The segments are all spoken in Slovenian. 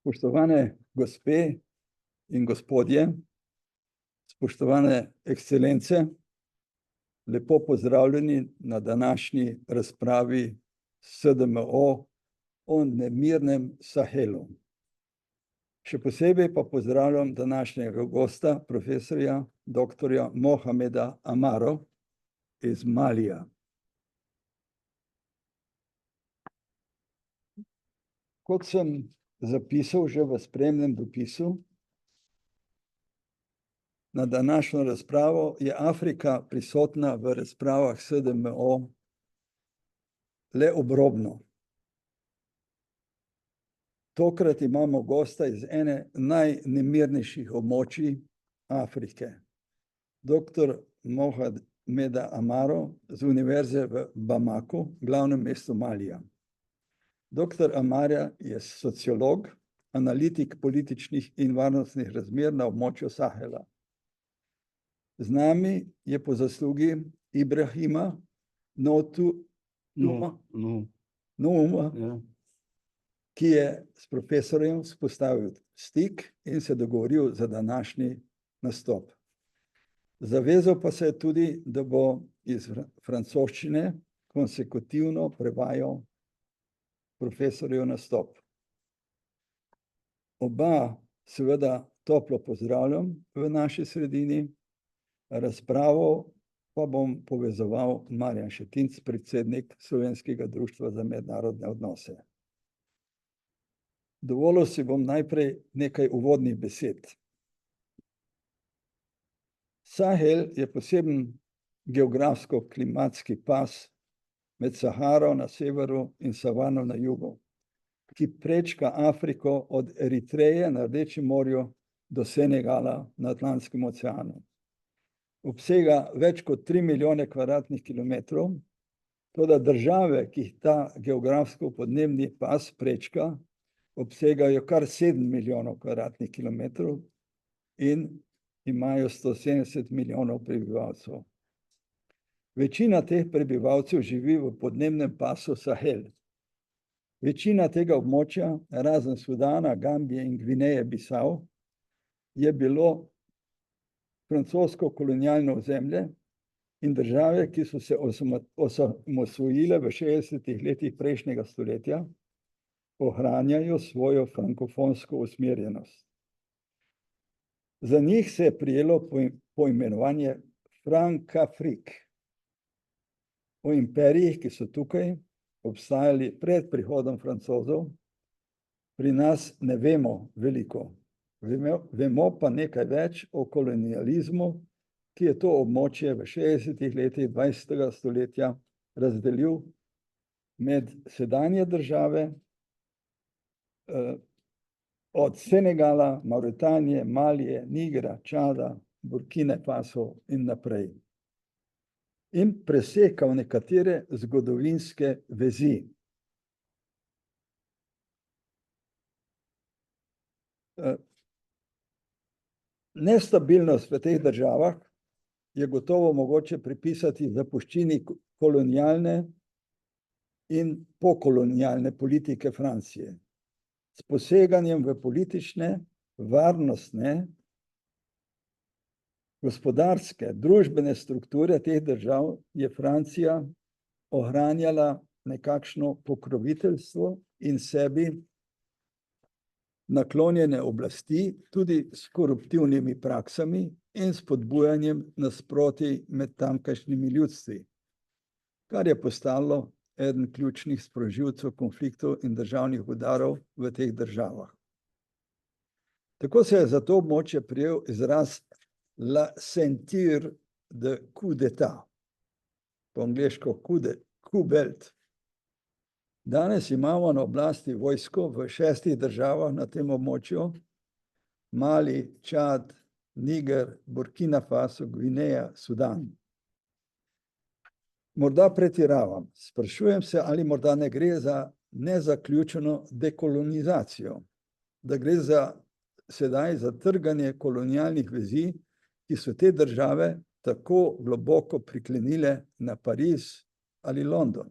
Spoštovane gospe in gospodje, spoštovane ekscelence, lepo pozdravljeni na današnji razpravi SDMO o nemirnem Sahelu. Še posebej pa pozdravljam današnjega gosta, profesorja doktorja Mohameda Amaro iz Malija. Kot sem zapisal že v spremnem dopisu, na današnjo razpravo je Afrika prisotna v razpravah SDMO le obrobno. Tokrat imamo gosta iz ene najnemirnejših območij Afrike, doktor Mohameda Amaro z Univerze v Bamaku, glavnem mestu Malija. Doktor Amaro je sociolog, analitik političnih in varnostnih razmer na območju Sahela. Z nami je po zaslugi Ibrahima Nouma, ki je s profesorjem vzpostavil stik in se dogovoril za današnji nastop. Zavezal pa se je tudi, da bo iz francoščine konsekutivno prevajal profesorjev nastop. Oba seveda toplo pozdravljam v naši sredini, razpravo pa bom povezoval Marjan Šetinc, predsednik Slovenskega društva za mednarodne odnose. Dovolil si bom najprej nekaj uvodnih besed. Sahel je poseben geografsko-klimatski pas med Saharo na severu in Savano na jugu, ki prečka Afriko od Eritreje na Rdečem morju do Senegala na Atlantskem oceanu. Obsega več kot 3 milijone kvadratnih kilometrov, toda države, ki jih ta geografsko-podnebni pas prečka, obsegajo kar 7 milijonov kvadratnih kilometrov in imajo 170 milijonov prebivalcev. Večina teh prebivalcev živi v podnebnem pasu Sahel. Večina tega območja, razen Sudana, Gambije in Gvineje Bisau, je bilo francosko kolonialno ozemlje in države, ki so se osamosvojile v 60. letih prejšnjega stoletja, ohranjajo svojo frankofonsko usmerjenost. Za njih se je prijelo poimenovanje Frankafrik. O imperijih, ki so tukaj obstajali pred prihodom Francozov, pri nas ne vemo veliko. Vemo pa nekaj več o kolonializmu, ki je to območje v 60. letih 20. stoletja razdelil med sedanje države, od Senegala, Mauritanije, Malije, Nigera, Čada, Burkine Faso in naprej. In presekal nekatere zgodovinske vezi. Nestabilnost v teh državah je gotovo mogoče pripisati zapuščini kolonialne in pokolonialne politike Francije. S poseganjem v politične, varnostne, gospodarske, družbene strukture teh držav je Francija ohranjala nekakšno pokroviteljstvo in sebi naklonjene oblasti, tudi s koruptivnimi praksami in spodbujanjem nasprotij med tamkajšnjimi ljudstvi, kar je postalo eden ključnih sprožilcev konfliktov in državnih udarov v teh državah. Tako se je za to območje prijel izraz la ceinture de coup d'état, po angleško coup belt. Danes imamo na oblasti vojsko v 6 državah na tem območju: Mali, Čad, Niger, Burkina Faso, Gvineja, Sudan. Morda pretiravam. Sprašujem se, ali morda ne gre za nezaključeno dekolonizacijo, da gre sedaj za trganje kolonialnih vezi, ki so te države tako globoko priklenile na Pariz ali London.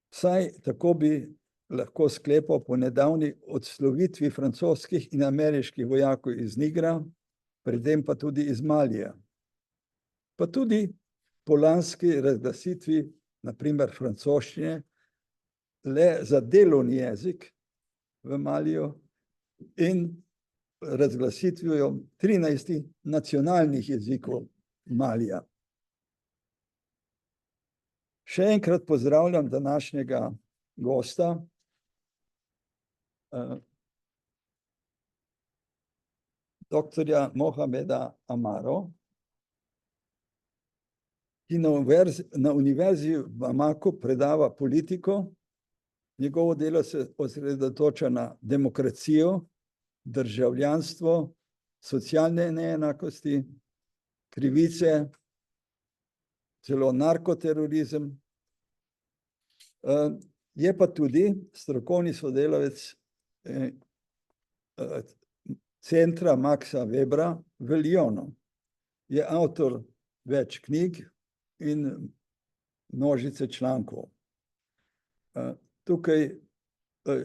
Vsaj tako bi lahko sklepal po nedavni odslovitvi francoskih in ameriških vojakov iz Nigra, predtem pa tudi iz Malija. Pa tudi po lanski razglasitvi, na primer francoščine, le za delovni jezik v Maliju in razglasitvijo 13 nacionalnih jezikov Malija. Še enkrat pozdravljam današnjega gosta, doktorja Mohameda Amaro, ki na univerzi v Bamaku predava politiko. Njegovo delo se osredotoča na demokracijo, državljanstvo, socialne neenakosti, krivice, celo narkoterorizem. Je pa tudi strokovni sodelavec centra Maxa Webra v Lyonu. Je avtor več knjig in množice člankov. Tukaj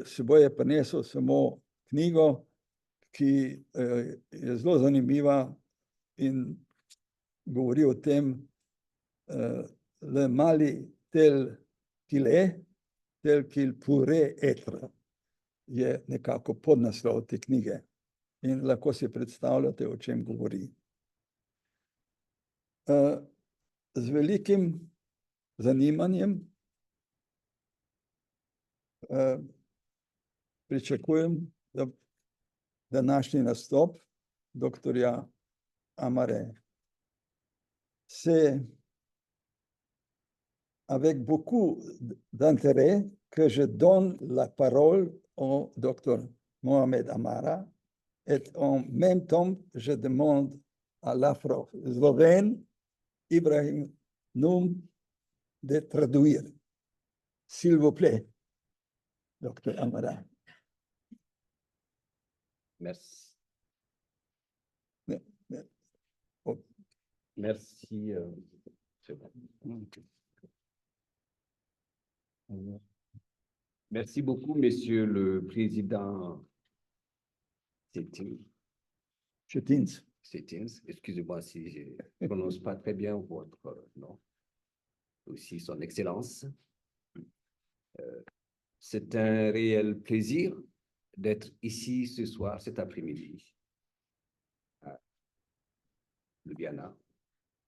seboj je prinesel samo knjigo, ki je zelo zanimiva in govori o tem, le mali tel qu'il pourrait être, je nekako podnaslov te knjige in lahko si predstavljate, o čem govori. Z velikim zanimanjem pričakujem današnji nastop doktorja Amare. C'est avec beaucoup d'intérêt que je donne la parole au docteur Mohamed Amara et en même temps je demande à l'afro-slovène Ibrahim Noum de traduire. S'il vous plaît, docteur Amara. Merci. Merci. Merci beaucoup, Monsieur le Président Chetins. Excusez-moi si je ne prononce pas très bien votre nom. Aussi, Son Excellence. C'est un réel plaisir d'être ici ce soir, cet après-midi, à Ljubljana,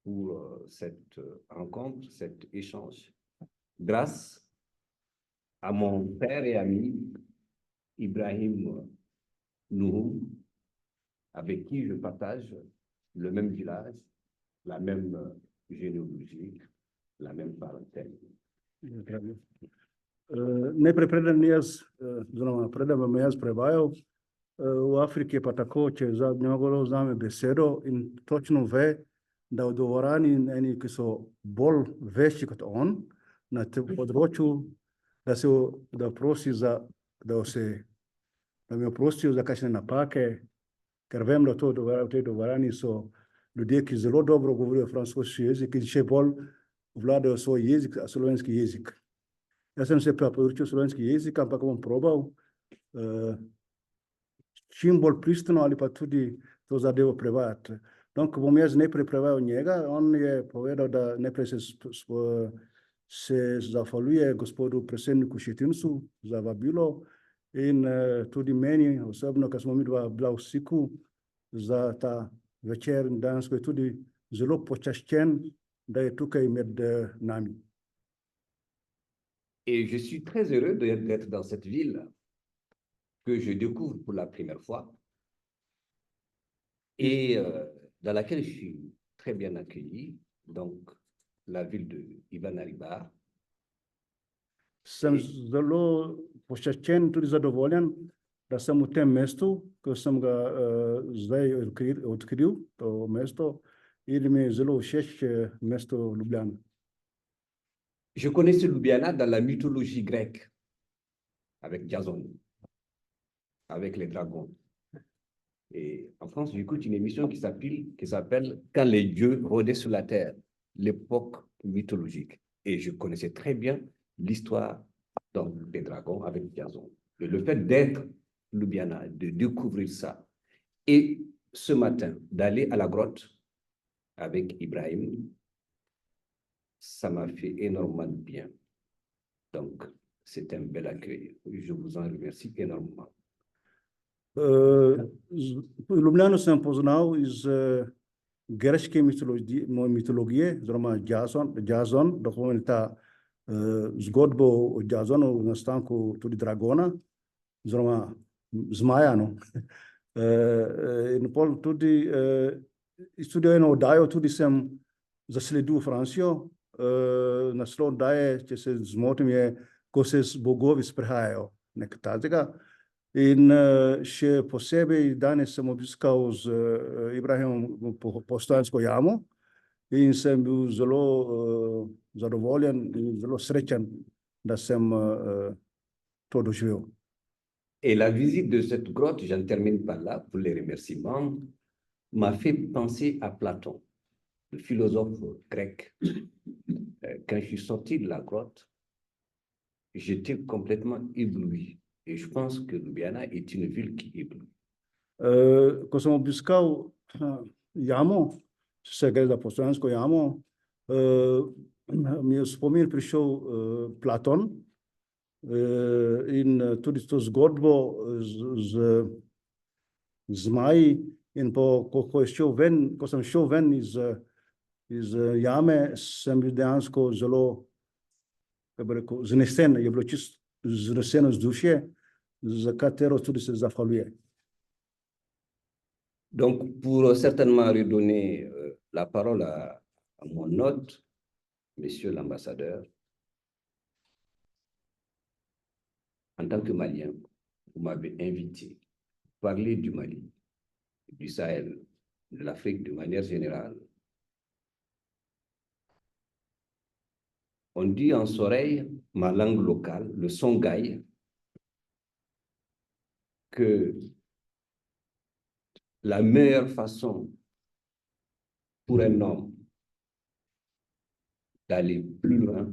pour cette rencontre, cet échange. Grâce à mon père et ami, Ibrahim Noum, avec qui je partage le même village, la même généalogie, la même parentèle. Najprej predem jaz, oziroma predem vam jaz prevajal, v Afriki je pa tako, če nekdo vzame besedo in točno ve, da v dvorani eni, ki so bolj vešči kot on, na tem področju, da prosi za, da mi oprostijo za kakšne napake, ker vem, da v tej dvorani so ljudje, ki zelo dobro govorijo francoski jezik in še bolj vladajo svoj jezik, slovenski jezik. Jaz sem se pa podučil slovenski jezik, ampak bom probal čim bolj pristno ali pa tudi to zadevo prevajati. Ko bom jaz najprej prevajal njega, on je povedal, da najprej se zahvaljuje gospodu predsedniku Šetincu za vabilo in tudi meni osebno, ker smo midva bila v stiku za ta večer in dejansko je tudi zelo počaščen, da je tukaj med nami. Et je suis très heureux d'être dans cette ville que je découvre pour la première fois et dans laquelle je suis très bien accueilli, donc la ville de Ibn Aribar. Sem zelo počaščen, tudi zadovoljen, da sem v tem mestu, ko sem ga zdaj odkril, to mesto, in mi je zelo všeč mesto Ljubljana. Je connaissais Ljubljana dans la mythologie grecque, avec Jason, avec les dragons. Et en France, j'écoute une émission qui s'appelle Quand les dieux rôdaient sur la terre, l'époque mythologique. Et je connaissais très bien l'histoire donc des dragons avec Jason. Et le fait d'être Ljubljana, de découvrir ça, et ce matin, d'aller à la grotte avec Ibrahim, ça m'a fait énormément de bien. Donc, c'est un bel accueil. Je vous en remercie énormément. Ljubljana sem poznal iz grške mitologije, oziroma Jason, da pomeni ta zgodbo o Jasonu, o nastanku tudi dragona, oziroma zmaja. No? In pol tudi izstudijo eno oddajo, tudi sem zasledil Francijo. Naslov oddaje, če se zmotim, je Ko se z bogovi sprehajajo, nekaj takega. In še posebej danes sem obiskal z Ibrahimom Postojnsko jamo in sem bil zelo zadovoljen in zelo srečen, da sem to doživel. Et la visite de cette grotte, j'en termine par là pour les remerciements, m'a fait penser à Platon, le philosophe grec. Quand je suis sorti de la grotte, j'étais complètement ébloui. Et je pense que Ljubljana est une ville qui éblouit. Ko sem obiskal jamo, se gre za Postojnsko jamo, mi je v spomin prišel Platon in tudi to zgodbo z zmaji. In ko sem šel ven iz jame, sem bil dejansko zelo, kako bi rekel, znesen, je bilo čisto zneseno vzdušje, za katero tudi se zahvaljuje. Donc, pour certainement redonner la parole à mon hôte, monsieur l'ambassadeur, en tant que Malien, vous m'avez invité à parler du Mali, du Sahel, de l'Afrique de manière générale. On dit en Soreille, ma langue locale, le Songhai, que la meilleure façon pour un homme d'aller plus loin,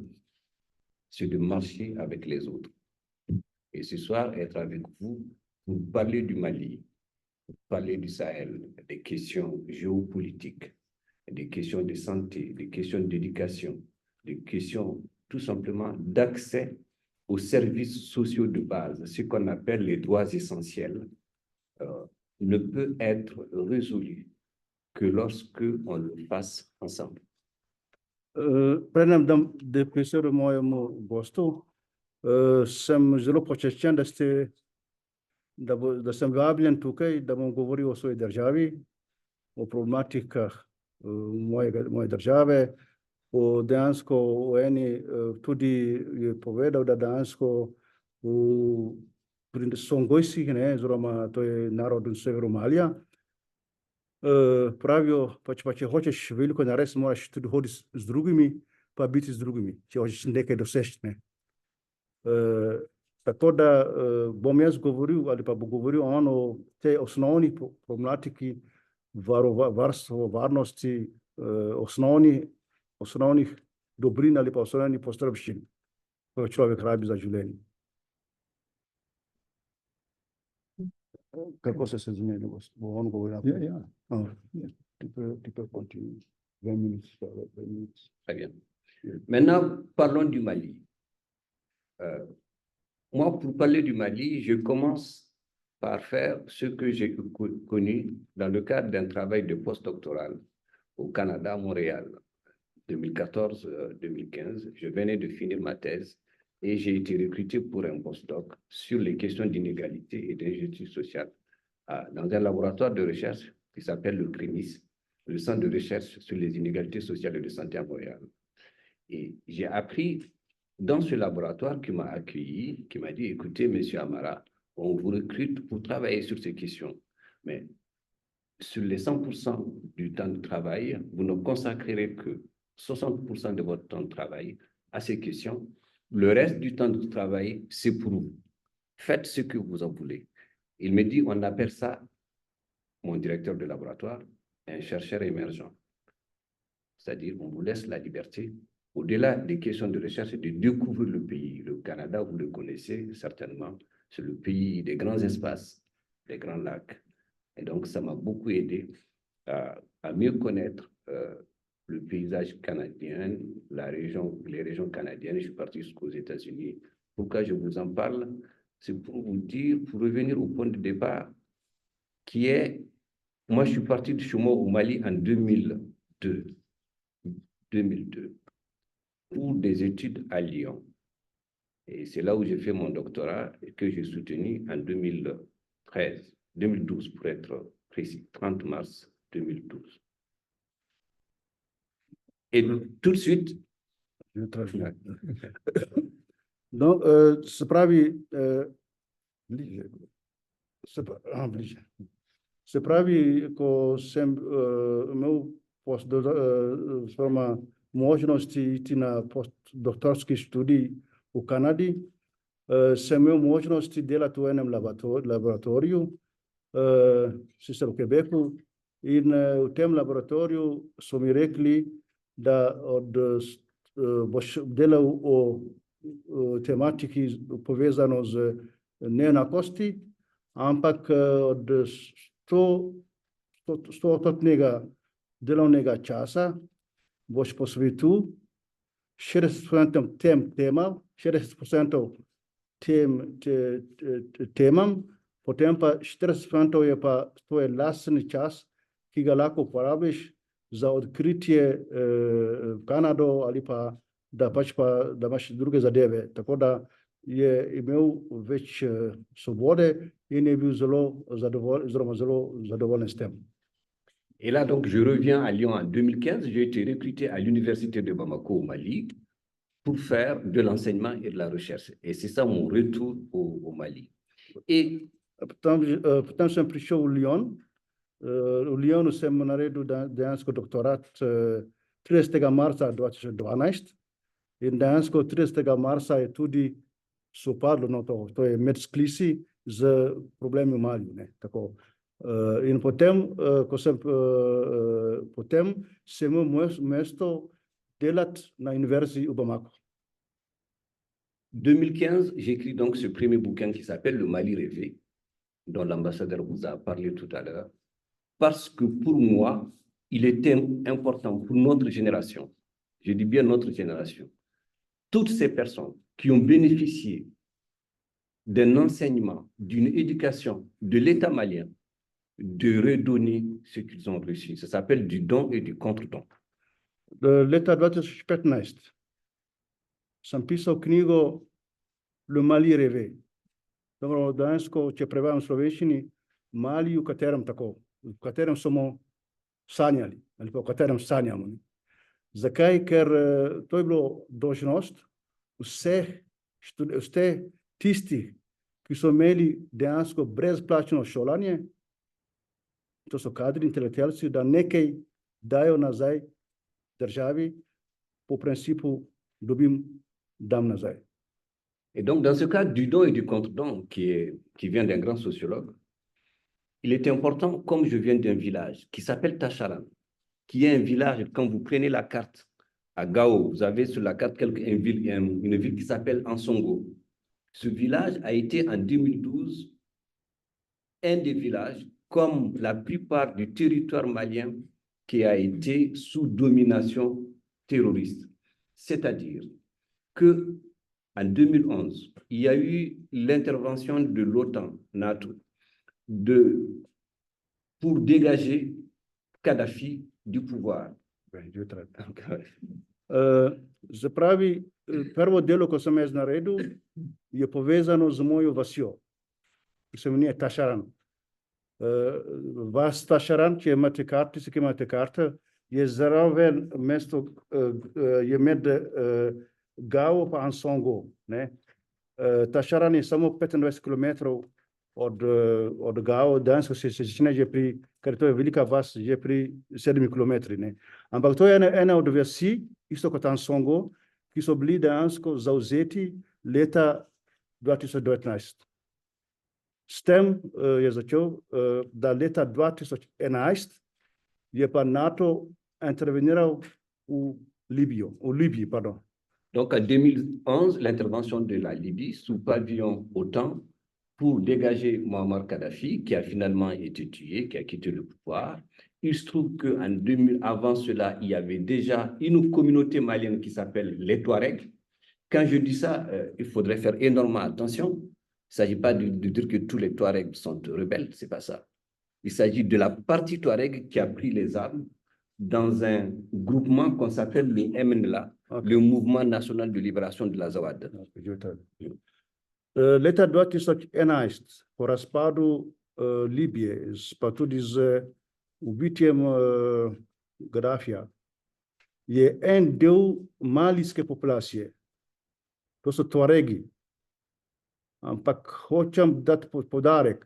c'est de marcher avec les autres. Et ce soir, être avec vous pour parler du Mali, pour parler du Sahel, des questions géopolitiques, des questions de santé, des questions d'éducation, des questions tout simplement d'accès aux services sociaux de base, ce qu'on appelle les droits essentiels, ne peut être résolu que lorsque on le fasse ensemble. Predem da besedo mojemu gostu, sem zelo počaščen, da sem vabljen tukaj, da bom govoril o svoji državi, o problematikah moje države, dejansko o eni, tudi je povedal, da dejansko pri Songojsih, oziroma to je narod na severu Malija, pravijo, pa če hočeš veliko narediti, moraš tudi hoditi z drugimi, pa biti z drugimi, če hočeš nekaj doseči. Tako da bom jaz govoril, ali pa bo govoril on o tej osnovni problematiki varstva, varnosti, osnovnih dobrin ali pa osnovnih potrebščin, ko človek rabi za življenje. Kako se zmeni, bo on govoril? Ja. Tu peux continuer. 20 minutes. Très bien. Maintenant, parlons du Mali. Moi, pour parler du Mali, je commence par faire ce que j'ai connu dans le cadre d'un travail de postdoctoral au Canada, à Montréal, 2014-2015. Je venais de finir ma thèse et j'ai été recruté pour un postdoc sur les questions d'inégalité et d'injustice sociale dans un laboratoire de recherche qui s'appelle le CRIMIS, le Centre de recherche sur les inégalités sociales et de santé à Montréal. Et j'ai appris dans ce laboratoire qui m'a accueilli, qui m'a dit, écoutez, monsieur Amara, on vous recrute pour travailler sur ces questions, mais sur les 100% du temps de travail, vous ne consacrerez que 60% de votre temps de travail à ces questions. Le reste du temps de travail, c'est pour vous. Faites ce que vous en voulez. Il me dit, on appelle ça, mon directeur de laboratoire, un chercheur émergent. C'est-à-dire, on vous laisse la liberté, au-delà des questions de recherche, de découvrir le pays. Le Canada, vous le connaissez certainement, c'est le pays des grands espaces, des grands lacs. Et donc, ça m'a beaucoup aidé à mieux connaître le paysage canadien, les régions canadiennes. Je suis parti jusqu'aux États-Unis. Pourquoi je vous en parle? C'est pour vous dire, pour revenir au point de départ, qui est, moi, je suis parti de chez moi au Mali en 2002, pour des études à Lyon. Et c'est là où j'ai fait mon doctorat et que j'ai soutenu en 2012 pour être précis, 30 mars 2012. Et tout de suite, Donc, se pravi ko meu postdoctorat možnosti na postdoktorski študij u Kanadi, sem imel možnosti delati v enem laboratoriju, sicer v Quebecu, in v tem laboratoriju so mi rekli, da boš delal o tematiki povezano z neenakosti, ampak od 100-odstotnega delovnega časa boš posvetil 60% tem temam, 60% temam, potem pa 40% je pa tvoj lastni čas, ki ga lahko uporabiš za odkritje Kanado ali pa da imaš druge zadeve. Tako da je imel več svobode in je bil zelo zadovoljen s tem. Et là, donc, je reviens à Lyon en 2015. J'ai été recruté à l'université de Bamako au Mali pour faire de l'enseignement et de la recherche. Et c'est ça mon retour au Mali. Et Potem sem prišel v Lyon. V Lyonu sem naredil dejansko doktorat 30. marca 2012 in dejansko 30. marca je tudi sopadlo, no, to je med sklici z problemi v Maliju, ne, tako. In potem, potem sem imel mesto delati na univerzi v Bamako. 2015, j'écris donc ce premier bouquin qui s'appelle Le Mali rêvé, dont l'ambassadeur vous a parlé tout à l'heure, parce que pour moi, il était important pour notre génération, je dis bien notre génération, toutes ces personnes qui ont bénéficié d'un enseignement, d'une éducation de l'État malien, de redonner ce qu'ils ont reçu. Ça s'appelle du don et du contre-don. Leta 2015 sem pisal knjigo Le Mali rêvé. Dobro, dejansko, če prevajam v slovenščini, Mali, v katerem smo sanjali, ali pa v katerem sanjamo. Zakaj? Ker to je bilo dolžnost vseh tistih, ki so imeli dejansko brezplačno šolanje, to so kadri, intelektualci, da nekaj dajo nazaj državi po principu dobim, dam nazaj. Et donc, dans ce cas du don et du contre-don, qui vient d'un grand sociologue, il est important, comme je viens d'un village qui s'appelle Tacharan, qui est un village, quand vous prenez la carte à Gao, vous avez sur la carte une ville qui s'appelle Ansongo. Ce village a été en 2012 un des villages, comme la plupart du territoire malien, qui a été sous domination terroriste. C'est-à-dire que en 2011, il y a eu l'intervention de l'OTAN, NATO, pour dégager Kadhafi du pouvoir. Se pravi, prvo delo, ko sem jaz naredil, je povezano z mojo vasjo, ki se imenuje Tašaran. Vas Tašaran, če imate karte, je zraven mesto, je med Gao pa Ansongo. Tašaran je samo 25 kilometrov od Gao, dejansko se začne že pri, ker to je velika vas, že pri 7 kilometri. Ampak to je ena od vasi, isto kot Ansongo, ki so bili dejansko zavzeti leta 2019. S tem je začel, da leta 2011 je pa NATO interveniral v Libye, pardon. Donc, en 2011, l'intervention de la Libye sous pavillon OTAN pour dégager Muammar Kadhafi, qui a finalement été tué, qui a quitté le pouvoir. Il se trouve qu'avant cela, il y avait déjà une communauté malienne qui s'appelle les Touaregs. Quand je dis ça, il faudrait faire énormément attention. Il ne s'agit pas de dire que tous les Touaregs sont rebelles, ce n'est pas ça. Il s'agit de la partie Touareg qui a pris les armes dans un groupement qu'on s'appelle le MNLA, le Mouvement National de Libération de l'Azawad. Later doit is such enhanced for Aspado Libye, Spatu dis ubitium Gadafia. Ye en deu maliske populatie. To so Tuaregi. Ampak hočem dati podarek,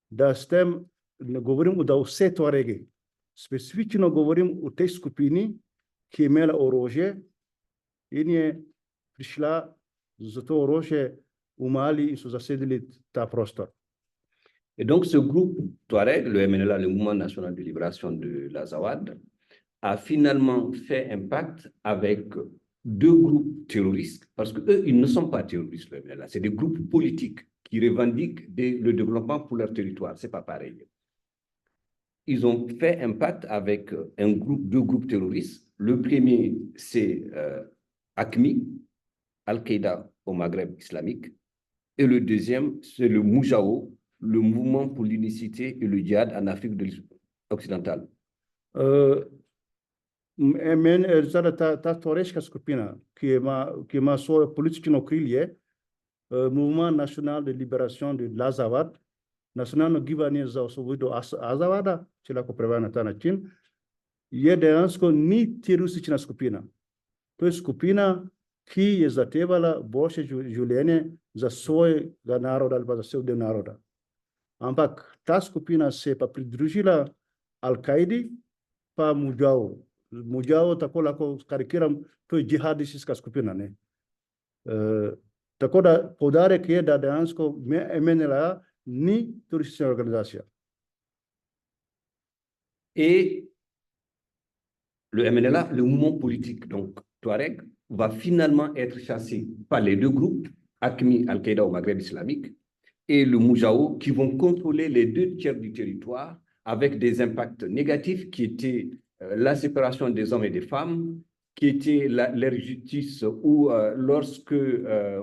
da s tem ne govorim, da vse Tuaregi. Specifično govorim o tej skupini, ki je imela orožje in je prišla za to orožje v Mali in so zasedili ta prostor. Et donc ce groupe Touareg, le MNLA, le Mouvement National de Libération de l'Azawad, a finalement fait un pacte avec deux groupes terroristes, parce qu'eux, ils ne sont pas terroristes, le MNLA, c'est des groupes politiques qui revendiquent le développement pour leur territoire, c'est pas pareil. Ils ont fait un pacte avec deux groupes terroristes. Le premier, c'est AQMI, Al-Qaïda au Maghreb islamique. Et le deuxième, c'est le Moujao, le mouvement pour l'unicité et le djihad en Afrique occidentale. Men zada ta toreshka skupina, ki ima svojo politično okrilje, Mouvement National de Libération de l'Azawad, nacionalno gibanje za osvoboditev Azawada, če lahko prevedem na ta način, je dejansko ni teroristična skupina. To je skupina, ki je zahtevala boljše življenje za svojega naroda ali pa za vse del naroda. Ampak ta skupina se je pa pridružila Al-Kaidi pa Mujao. Mujao, tako lahko karikiram, to je džihadistična skupina. Tako da poudarek je, da dejansko MNLA ni teroristična organizacija. Et le MNLA, le mouvement politique, donc Touareg, va finalement être chassé par les deux groupes, AQMI, Al-Qaïda au Maghreb islamique, et le Moujao, qui vont contrôler les 2/3 du territoire avec des impacts négatifs qui étaient la séparation des hommes et des femmes, qui était leur justice où lorsque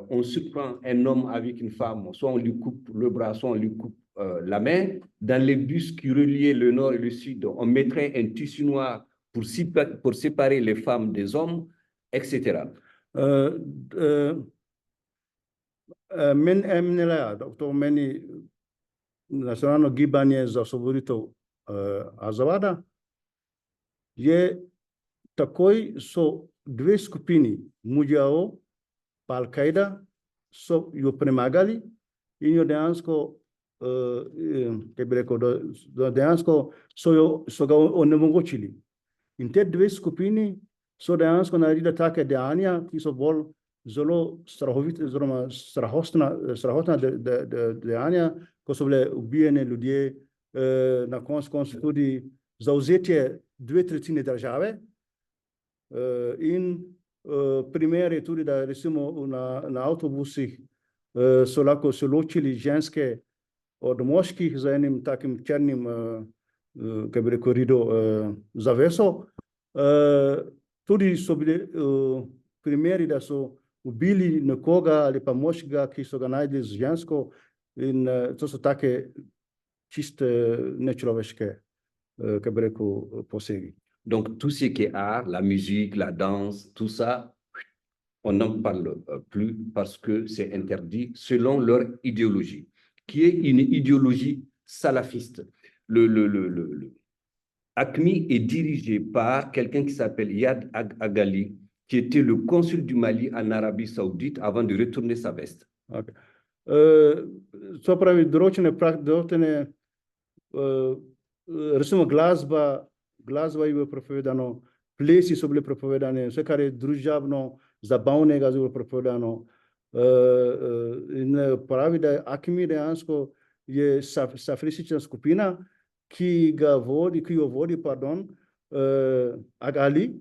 on surprend un homme avec une femme, soit on lui coupe le bras, soit on lui coupe la main. Dans les bus qui reliaient le nord et le sud, on mettrait un tissu noir pour séparer les femmes des hommes, etc. Men MNLA, to meni nacionalno gibanje za osvoboditev Azawada, je takoj so dve skupini, Mujao pa Al-Qaida, so jo premagali in jo dejansko, kaj bi rekel, da dejansko so ga onemogočili. In te dve skupini so dejansko naredili take dejanja, ki so bolj zelo strahotna dejanja, ko so bile ubijene ljudje, na koncu tudi zavzetje 2/3 države. In primer je tudi, da recimo na avtobusih so lahko se ločili ženske od moških za enim takim črnim, kaj bi rekel, rido zaveso. Tudi so bili primeri, da so ubili nekoga ali pa moškega, ki so ga najdli z žensko, in to so take čiste nečloveške, kaj bi rekel, posegi. Donc, tout ce qui est art, la musique, la danse, tout ça, on n'en parle plus parce que c'est interdit selon leur idéologie, qui est une idéologie salafiste. Le AQMI est dirigé par quelqu'un qui s'appelle Yad Agali, qui était le consul du Mali en Arabie Saoudite avant de retourner sa veste. Okay. So pravi, določene recimo glasba je bilo prepovedano, plesi so bili prepovedane, vse, kar je družabno, zabavnega, je bilo prepovedano. In pravi, da AQMI dejansko je salafitistična skupina, ki jo vodi, Agali,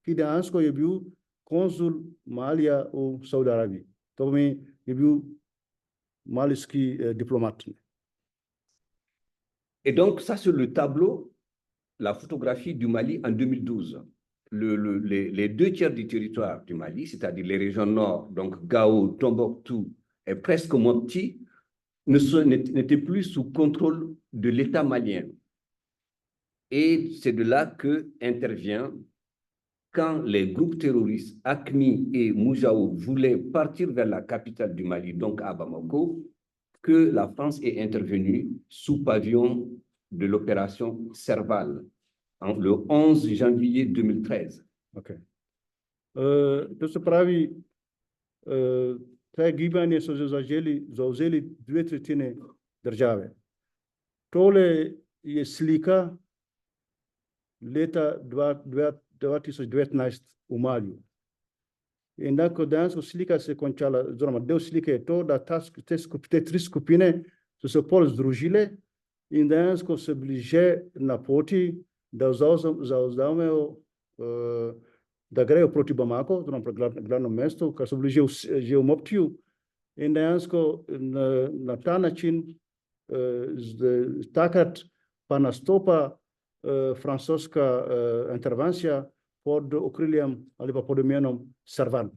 qui dans ce qu'il y a eu consul Malia ou Saudi Arabie. Donc, il y a eu maliski diplomate. Et donc, ça, c'est le tableau, la photographie du Mali en 2012. Les 2 tiers du territoire du Mali, c'est-à-dire les régions nord, donc Gao, Tombouctou et presque Mopti, n'étaient plus sous contrôle de l'État malien. Et c'est de là que intervient quand les groupes terroristes AQMI et Moujaou voulaient partir vers la capitale du Mali, donc à Bamako, que la France est intervenue sous pavillon de l'opération Serval, le 11 janvier 2013. Ok. Dus pravi ta gibane so zauzeli 2/3 države. Tole je slika leta 2019 u Maliju. In tako dejansko slika se je končala, oziroma del slike je to, da te 3 skupine so se pol združile in dejansko so bili že na poti, da zavzamejo, da grejo proti Bamako, oziroma glavno mesto, kar so bili že v Moptiju. In dejansko na ta način takrat pa nastopa francoska intervencija pod okriljem ali pa pod imenom Serval.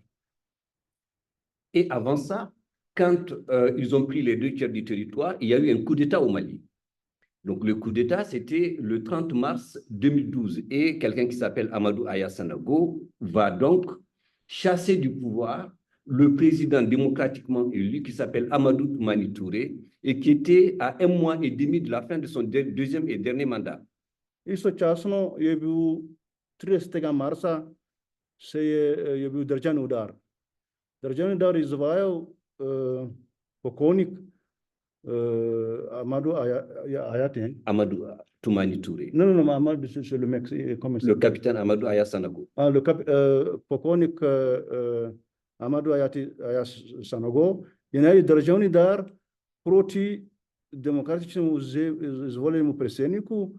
Et avant ça, quand ils ont pris les 2 tiers du territoire, il y a eu un coup d'État au Mali. Donc le coup d'État, c'était le 30 mars 2012. Et quelqu'un qui s'appelle Amadou Aya Sanogo va donc chasser du pouvoir le président démocratiquement élu qui s'appelle Amadou Toumani Touré et qui était à 1 mois et demi de la fin de son 2e et dernier mandat. Isto časno je bil 30. marca je bil državni udar. Državni udar izvajal pokojnik Amadou Ayati. Amadou Toumani Touré. Non, Amadou, c'est le mec. Le capitaine Amadou Aya Sanogo. Pokojnik Amadou Ayati Sanogo je naredil državni udar proti demokratičnemu izvoljenemu predsedniku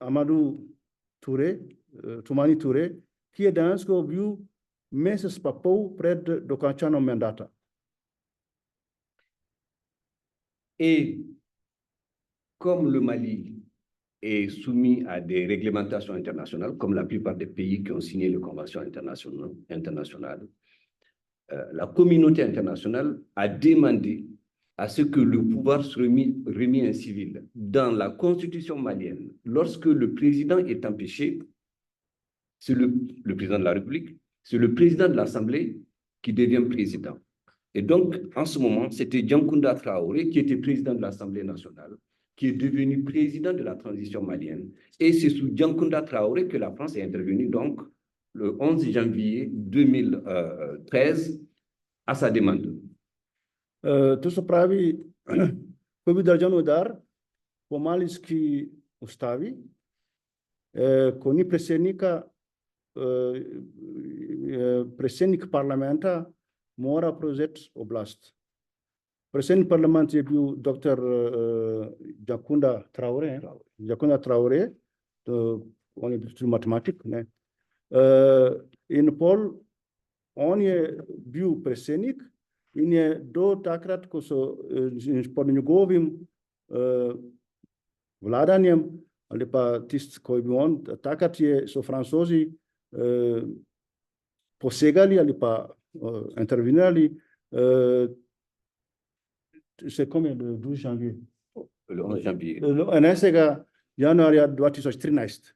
Amadou Toumani Touré, qui est dans ce qu'on a mesec pa pol pred dokončanom mandata. Et comme le Mali est soumis à des réglementations internationales, comme la plupart des pays qui ont signé les conventions internationales, la communauté internationale a demandé à ce que le pouvoir soit remis en civil. Dans la constitution malienne, lorsque le président est empêché, c'est le président de la République, c'est le président de l'Assemblée qui devient président. Et donc, en ce moment, c'était Diankounda Traoré qui était président de l'Assemblée nationale, qui est devenu président de la transition malienne. Et c'est sous Diankounda Traoré que la France est intervenue, donc, le 11 janvier 2013, à sa demande. To se pravi, ko je bil državni udar po malijski ustavi, ko ni predsednika, predsednik parlamenta mora prevzeti oblast. Predsednik parlamenta je bil dr. Diankounda Traoré, on je bil tudi matematik, ne. In pol on je bil predsednik in je do takrat, ko so pod njegovim vladanjem, ali pa tisti, ko je bil on, takrat so Francozi posegali ali pa intervenirali, c'est combien le 12 janvier? Le 11 janvier. Le 11. januarja 2013.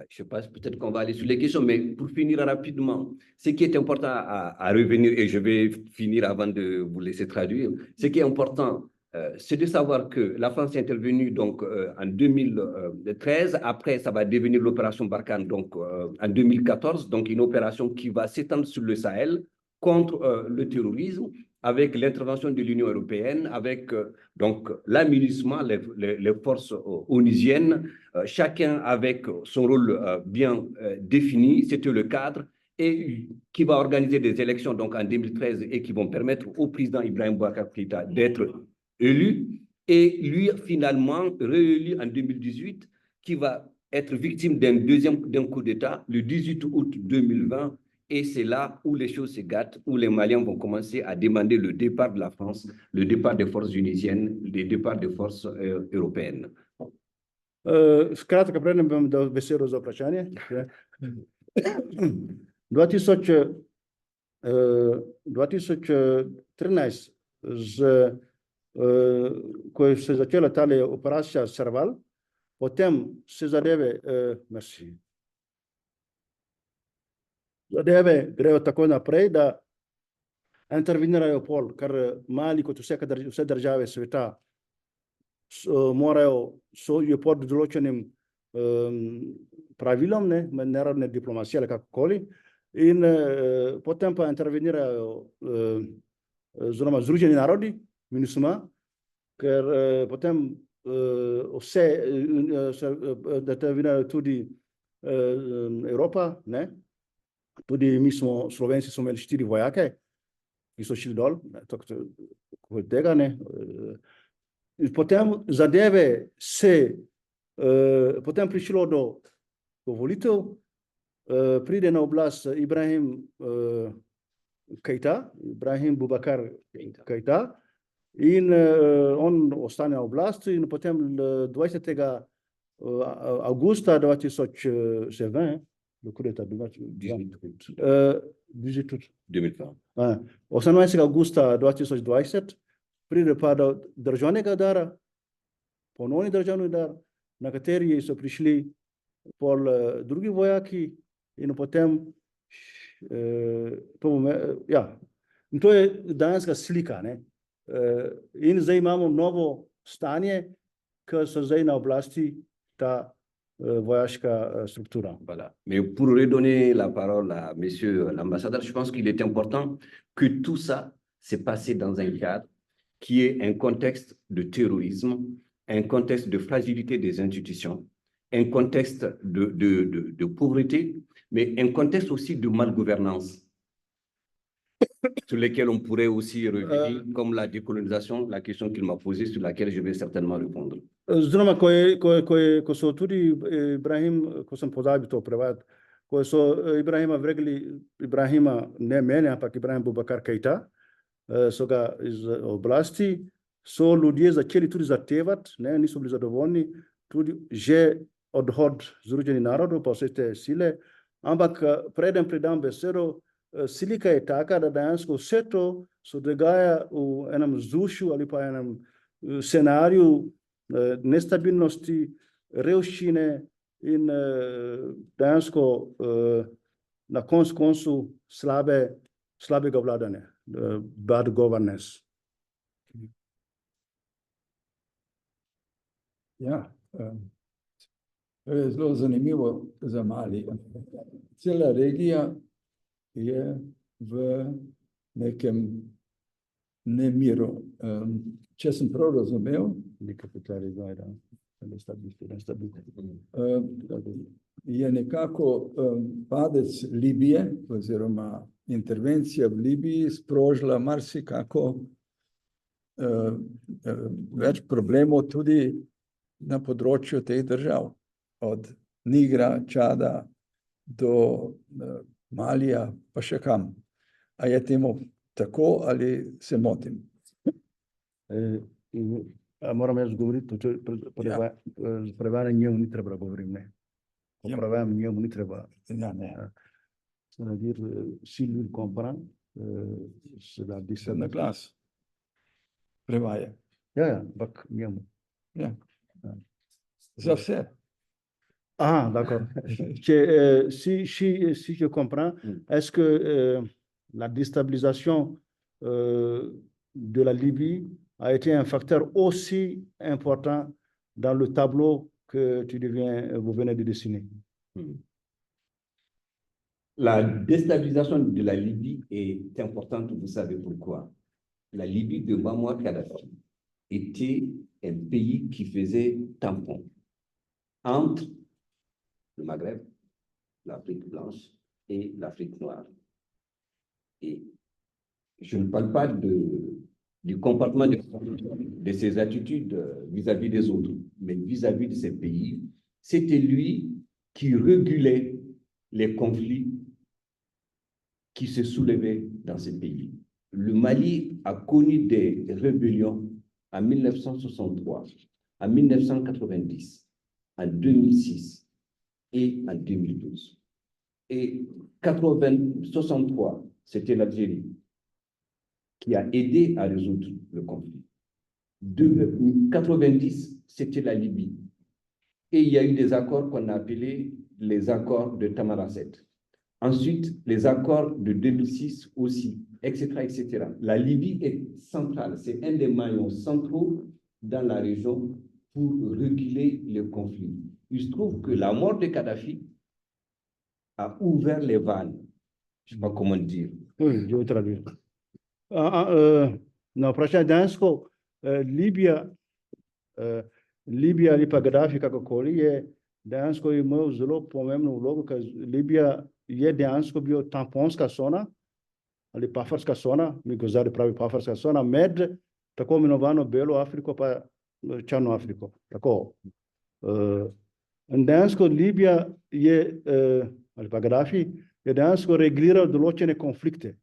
Je sais pas, peut-être qu'on va aller sur les questions, mais pour finir rapidement, ce qui est important à revenir, et je vais finir avant de vous laisser traduire, ce qui est important, c'est de savoir que la France est intervenue donc, en 2013, après ça va devenir l'opération Barkhane donc, en 2014, donc une opération qui va s'étendre sur le Sahel contre le terrorisme, avec l'intervention de l'Union européenne, avec donc l'amunissement, les forces onusiennes, chacun avec son rôle bien défini, c'était le cadre, et qui va organiser des élections donc en 2013 et qui vont permettre au président Ibrahim Boubacar Keïta d'être élu, et lui finalement réélu en 2018, qui va être victime d'un coup d'État le 18 août 2020. Et c'est là où les choses se gâtent, où les Maliens vont commencer à demander le départ de la France, le départ des forces tunisiennes, le départ des forces européennes. Skratka, preden bom dal besedo za vprašanje. 2013, ko je se začela ta operacija Serval, potem se zadeve, zadeve grejo tako naprej, da intervenirajo pol, kar Mali kot vse države sveta morajo sodijo pod določenim pravilom, ne, mednarodne diplomacije ali kakokoli, in potem pa intervenirajo oziroma Združeni narodi, MINUSMA, ker potem vse intervenirajo tudi Evropa, ne, tudi mi smo, Slovenci smo imeli 4 vojake, ki so šli dol, tako tega, ne. Potem zadeve se, potem prišlo do volitev, pride na oblast Ibrahim Keita, Ibrahim Boubacar Keita, in on ostane na oblasti in potem 20. avgusta 2020, 18. avgusta 2020 pride pa do državnega udara, ponovni državni udar, na kateri so prišli pol drugi vojaki in potem in to je danska slika, ne. In zdaj imamo novo stanje, ko so zdaj na oblasti ta vojaška struktura. Voilà. Mais pour redonner la parole à monsieur l'ambassadeur, je pense qu'il est important que tout ça s'est passé dans un cadre qui est un contexte de terrorisme, un contexte de fragilité des institutions, un contexte de pauvreté, mais un contexte aussi de malgouvernance, sur lesquels on pourrait aussi revenir, comme la décolonisation, la question qu'il m'a posée, sur laquelle je vais certainement répondre. Oziroma, ko so tudi Ibrahim, ko sem pozabil to prevajati, ko so Ibrahima vregli, Ibrahima, ne mene, ampak Ibrahim Boubacar Keita, so ga iz oblasti, so ljudje začeli tudi zahtevati, ne, niso bili zadovoljni, tudi že odhod Združenih narodov pa vse te sile, ampak preden predam besedo, slika je taka, da dejansko vse to se dogaja v enem vzdušju ali pa enem scenariju nestabilnosti, revščine in dejansko na koncu slabega vladanja, bad governance. Ja, to je zelo zanimivo za Mali. Cela regija je v nekem nemiru. Če sem prav razumel, je nekako padec Libije oziroma intervencija v Libiji sprožila marsikako več problemov tudi na področju teh držav, od Nigra, Čada do Malija, pa še kam. A je temu tako ali se motim? Moram jaz govoriti, prevajanje njemu ni treba govorim, ne. Prevajanje njemu ni treba. Ja, ne. Si ljudi comprend, Se na glas prevaja. Ja, ampak njemu. Ja. Za vse. Ah, d'accord. Si je comprends, est-ce que la déstabilisation de la Libye a été un facteur aussi important dans le tableau que vous venez de dessiner? La déstabilisation de la Libye est importante, vous savez pourquoi. La Libye de Mouammar Kadhafi était un pays qui faisait tampon entre le Maghreb, l'Afrique blanche et l'Afrique noire. Et je ne parle pas du comportement de ses attitudes vis-à-vis des autres, mais vis-à-vis de ces pays, c'était lui qui régulait les conflits qui se soulevaient dans ce pays. Le Mali a connu des rébellions en 1963, en 1990, en 2006 et en 2012. Et 63, c'était l'Algérie qui a aidé à résoudre le conflit. 90, c'était la Libye. Et il y a eu des accords qu'on a appelés les accords de Tamaracet. Ensuite, les accords de 2006 aussi, etc., etc. La Libye est centrale, c'est un des maillons centraux dans la région pour réguler le conflit. Il se trouve que la mort de Kadhafi a ouvert les vannes, je ne sais pas comment dire. Oui, je vais traduire. Na prochaine danse, Libya, Libya, lipa Gaddafi, kako koliye, danse ko imo zolo pomem no logo que Libya ye danse ko bio tampons ka sona, ali pafars ka sona, mi gozar pravi pafars ka sona, med tako imenovano belo Afriko pa črno Afriko. Tako. Danse ko Libya je ali pa Gaddafi je dejansko reguliral določene konflikte.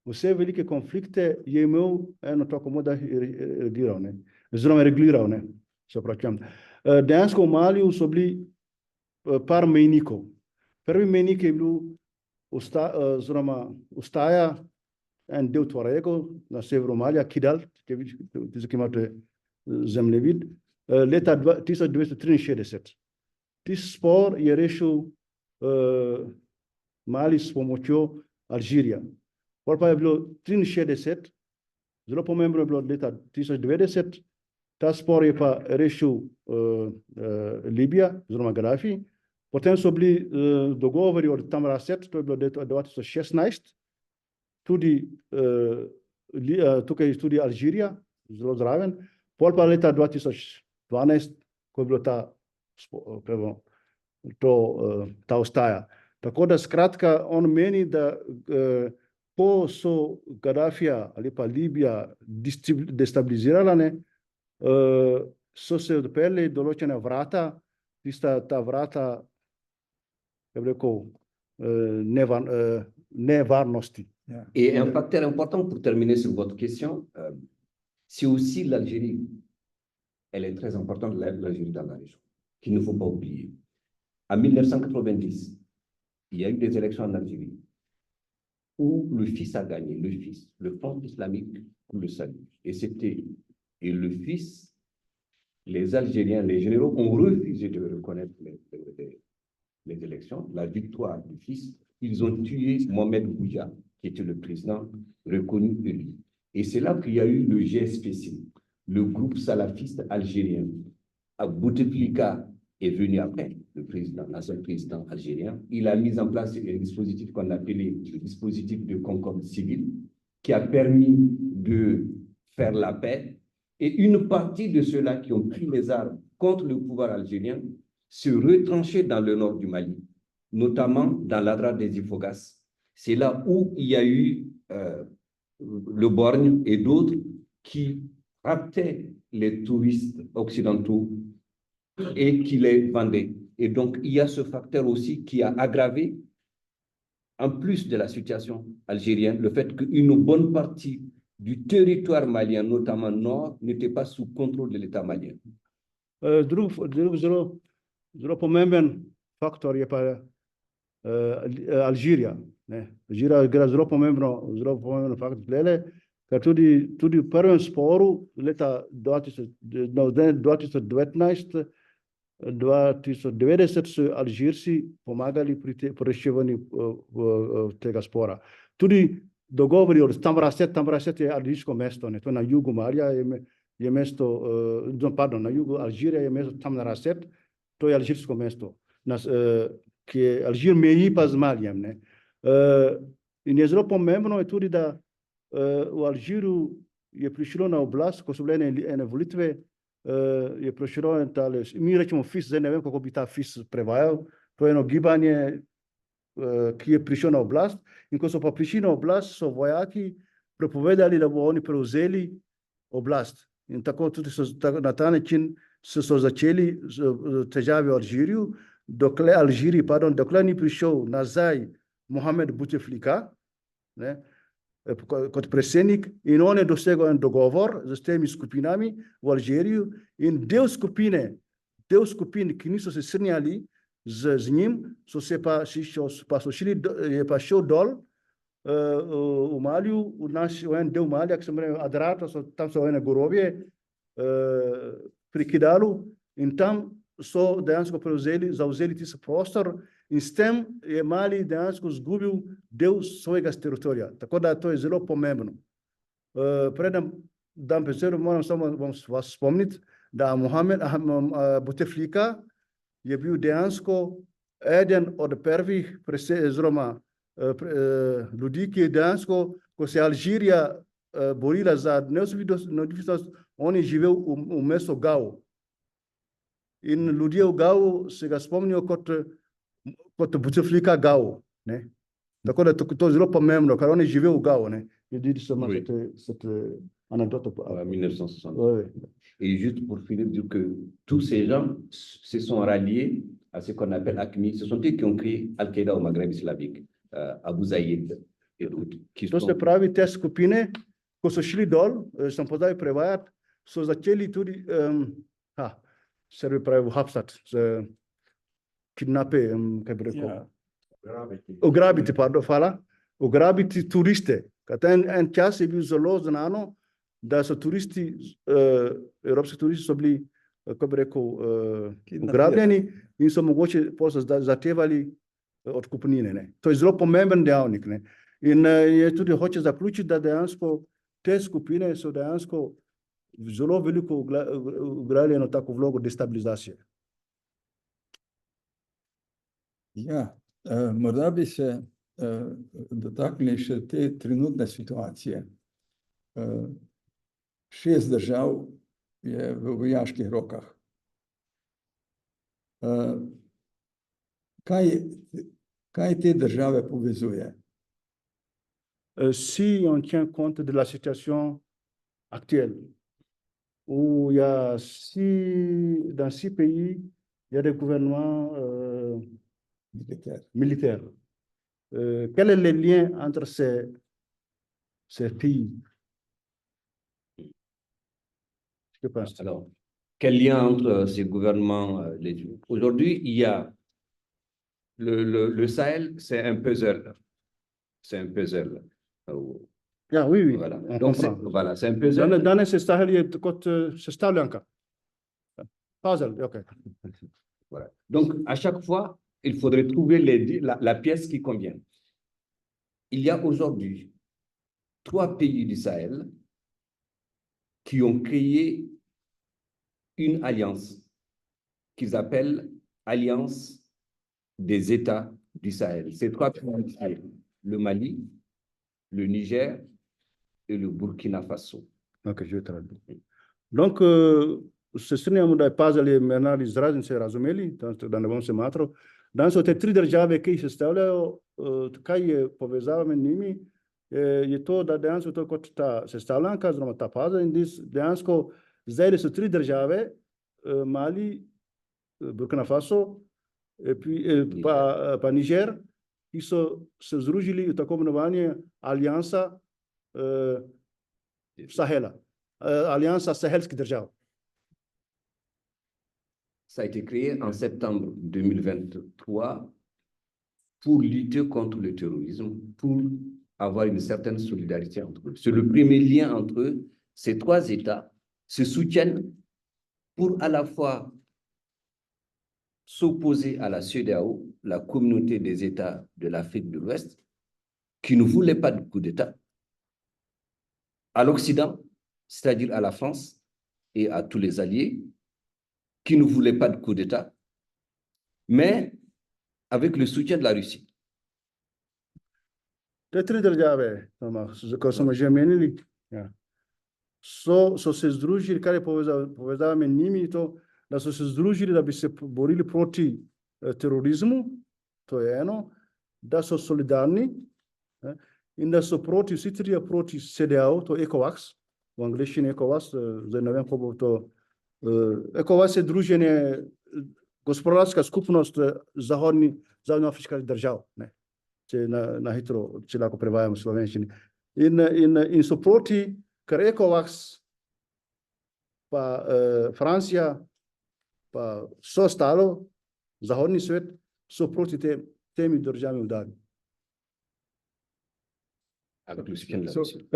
Vse velike konflikte je imel eno tako moda reguliral, ne. Oziroma reguliral, ne. Se pravčam. Dejansko v Maliju so bili par mejnikov. Prvi mejnik je bil oziroma ostaja en del Tuaregov na severu Malija, Kidal, tisti, ki imate zemljevid, leta 1963. Tisti spor je rešil Mali s pomočjo Alžirija. Pol pa je bilo 63, zelo pomembno je bilo leta 1990, ta spor je pa rešil Libija, oziroma Gaddafi. Potem so bili dogovori od Tamaracet, to je bilo leta 2016, tudi tukaj tudi Alžirija, zelo zraven. Pol pa leta 2012, ko je bilo ta ostaja. Tako da skratka, on meni, da ko so Gaddafija ali pa Libija destabilizirala, so se odprli določena vrata, ta vrata, je rekel, nevarnosti. Et un facteur important pour terminer sur votre question, c'est aussi l'Algérie. Elle est très importante, l'Algérie dans la région, qu'il ne faut pas oublier. En 1990, il y a eu des élections en Algérie où le fils a gagné, le Front islamique pour le salut. Et le fils, les Algériens, les généraux ont refusé de reconnaître les élections, la victoire du fils. Ils ont tué Mohamed Bouja, qui était le président reconnu élu. Et c'est là qu'il y a eu le GSPC, le groupe salafiste algérien. Bouteflika est venu après, l'ancien président algérien. Il a mis en place un dispositif qu'on appelait le dispositif de concorde civile, qui a permis de faire la paix. Et une partie de ceux-là qui ont pris les armes contre le pouvoir algérien se retranchaient dans le nord du Mali, notamment dans l'Adra des Ifogas. C'est là où il y a eu le Borgne et d'autres qui raptaient les touristes occidentaux et qui les vendaient. Et donc, il y a ce facteur aussi qui a aggravé, en plus de la situation algérienne, le fait qu'une bonne partie du territoire malien, notamment nord, n'était pas sous contrôle de l'État malien. Zelo pomemben faktor je pa Alžirija. Alžirija igra zelo pomemben faktor tlele, ker tudi v prvem sporu leta 2019, 2090 so Alžirci pomagali pri reševanju tega spora. Tudi dogovori od Tamaracet je alžirsko mesto, to na jugu Malija je mesto, pardon, na jugu Alžirija je mesto Tamaracet, to je alžirsko mesto, ki je Alžir meji pa z Malijem. In je zelo pomembno je tudi, da v Alžiru je prišlo na oblast, ko so bile ene volitve, je prišlo mi rečemo FIS, zdaj ne vem, kako bi ta FIS prevajal, to je eno gibanje, ki je prišel na oblast, in ko so pa prišli na oblast, so vojaki prepovedali, da bo oni prevzeli oblast. In tako tudi so na ta način so začeli težave v Alžiriju, dokler Alžiriji, pardon, dokler ni prišel nazaj Mohamed Bouteflika, ne, kot predsednik, in on je dosegel en dogovor z temi skupinami v Alžiriju in del skupin, ki niso se strinjali z njim, so šli, je pa šel dol v Maliju, v en del Malija, ki se imenuje Adrato, tam so ene gorovje pri Kidalu in tam so dejansko zavzeli tisti prostor in s tem je Mali dejansko izgubil del svojega teritorija. Tako da to je zelo pomembno. Preden dam besedo, moram samo vas spomniti, da Mohamed Bouteflika je bil dejansko eden od prvih ljudi, ki je dejansko, ko se je Alžirija borila za neodvisnost, on je živel v mestu Gao. In ljudje v Gao se ga spomnijo kot Bouteflika Gao. Tako da to je zelo pomembno, ker on je živel v Gao. Ljudi so imeli cette anecdote. 1960. Oui. Et juste pour finir, dire que tous ces gens se sont ralliés à ce qu'on appelle AQMI. Ce sont eux qui ont créé Al-Qaïda au Maghreb islamique, Abu Zaïd et d'autres. To se pravi, te skupine, ko so šli dol, sem pozaj prevajati, so začeli tudi Srbi pravi hapsati, kidnape, kaj bi rekel? Ugrabiti, pardon, hvala. Ugrabiti turiste. En čas je bil zelo znano, da so turisti, evropski turisti so bili, kako bi rekel, ugrabljeni in so mogoče zahtevali odkupnine. To je zelo pomemben dejavnik. In je tudi hoče zaključiti, da dejansko te skupine so dejansko zelo veliko igrali eno tako vlogo destabilizacije. Ja, morda bi se dotaknili še te trenutne situacije. 6 držav je v vojaških rokah. Kaj te države povezuje? Si on tient compte de la situation actuelle, où il y a dans 6 pays, il y a des gouvernements militaires. Quel est le lien entre ces pays? Que penses-tu? Alors, quel lien entre ces gouvernements? Aujourd'hui, il y a le Sahel, c'est un puzzle. C'est un puzzle. Ah, oui, voilà. On donc comprend. C'est un puzzle. Dans ce Sahel, il y a ce Stalanka. Puzzle, ok. Voilà. Donc, à chaque fois, il faudrait trouver la pièce qui convient. Il y a aujourd'hui 3 pays du Sahel qui ont créé une alliance qu'ils appellent Alliance des États du Sahel. Ces 3 pays, le Mali, le Niger et le Burkina Faso. Ok, je traduis. Donc, se strinjamo, da je puzzle menali izrazen se razumeli, da ne bom se matral. Danes so te 3 države, ki se stavljajo, kaj je povezava med njimi, je to, da dejansko to kot ta sestavljanka, oziroma ta puzzle, in dejansko zdaj so 3 države, Mali, Burkina Faso, pa Niger, ki so se združili v tako imenovanje aliansa Sahela, aliansa sahelskih držav. Ça a été créé en septembre 2023 pour lutter contre le terrorisme, pour avoir une certaine solidarité entre eux. C'est le premier lien entre eux. Ces 3 États se soutiennent pour à la fois s'opposer à la CEDEAO, la communauté des États de l'Afrique de l'Ouest, qui ne voulait pas de coup d'État, à l'Occident, c'est-à-dire à la France et à tous les alliés, qui ne voulaient pas de coup d'État, mais avec le soutien de la Russie. Te 3 države, ko smo že menili, so se združili, kar je povezava med njimi, to, da so se združili, da bi se borili proti terorizmu, to je eno, da so solidarni in da so vsi 3 proti CEDEAO, to ECOWAS, v angleščini ECOWAS, zdaj ne vem, kako bo to ECOWAS je druženje gospodarska skupnost zahodnoafriških držav, ne, če na hitro, če lahko prevajam v slovenščini. In so proti, ker ECOWAS, pa Francija, pa vse ostalo, zahodni svet, so proti temi državami udari. Avec le soutien de la Russie.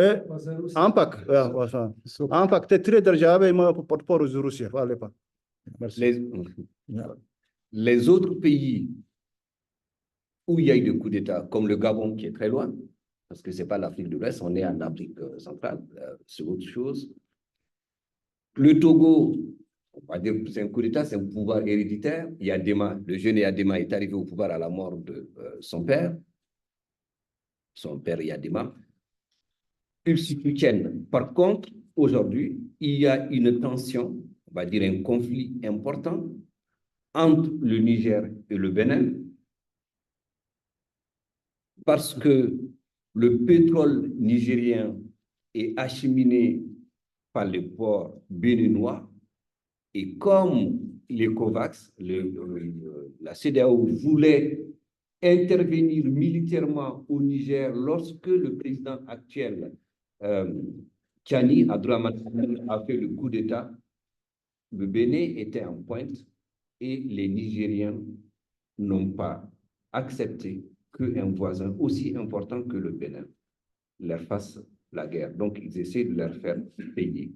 Ampak te tri države imajo podporo z Rusije. Hvala lepa. Les autres pays où il y a eu des coups d'État, comme le Gabon qui est très loin, parce que ce n'est pas l'Afrique de l'Ouest, on est en Afrique centrale, c'est autre chose. Le Togo, on va dire que c'est un coup d'État, c'est un pouvoir héréditaire. Yadema, le jeune Yadema est arrivé au pouvoir à la mort de son père Yadema. Ils s'y soutiennent. Par contre, aujourd'hui, il y a une tension, on va dire un conflit important entre le Niger et le Bénin, parce que le pétrole nigérien est acheminé par les ports béninois, et comme les COVAX, la CEDEAO voulait intervenir militairement au Niger lorsque le président actuel, Tchani Abdourahmane, a fait le coup d'État, le Bénin était en pointe et les Nigériens n'ont pas accepté qu'un voisin aussi important que le Bénin leur fasse la guerre. Donc, ils essaient de leur faire payer.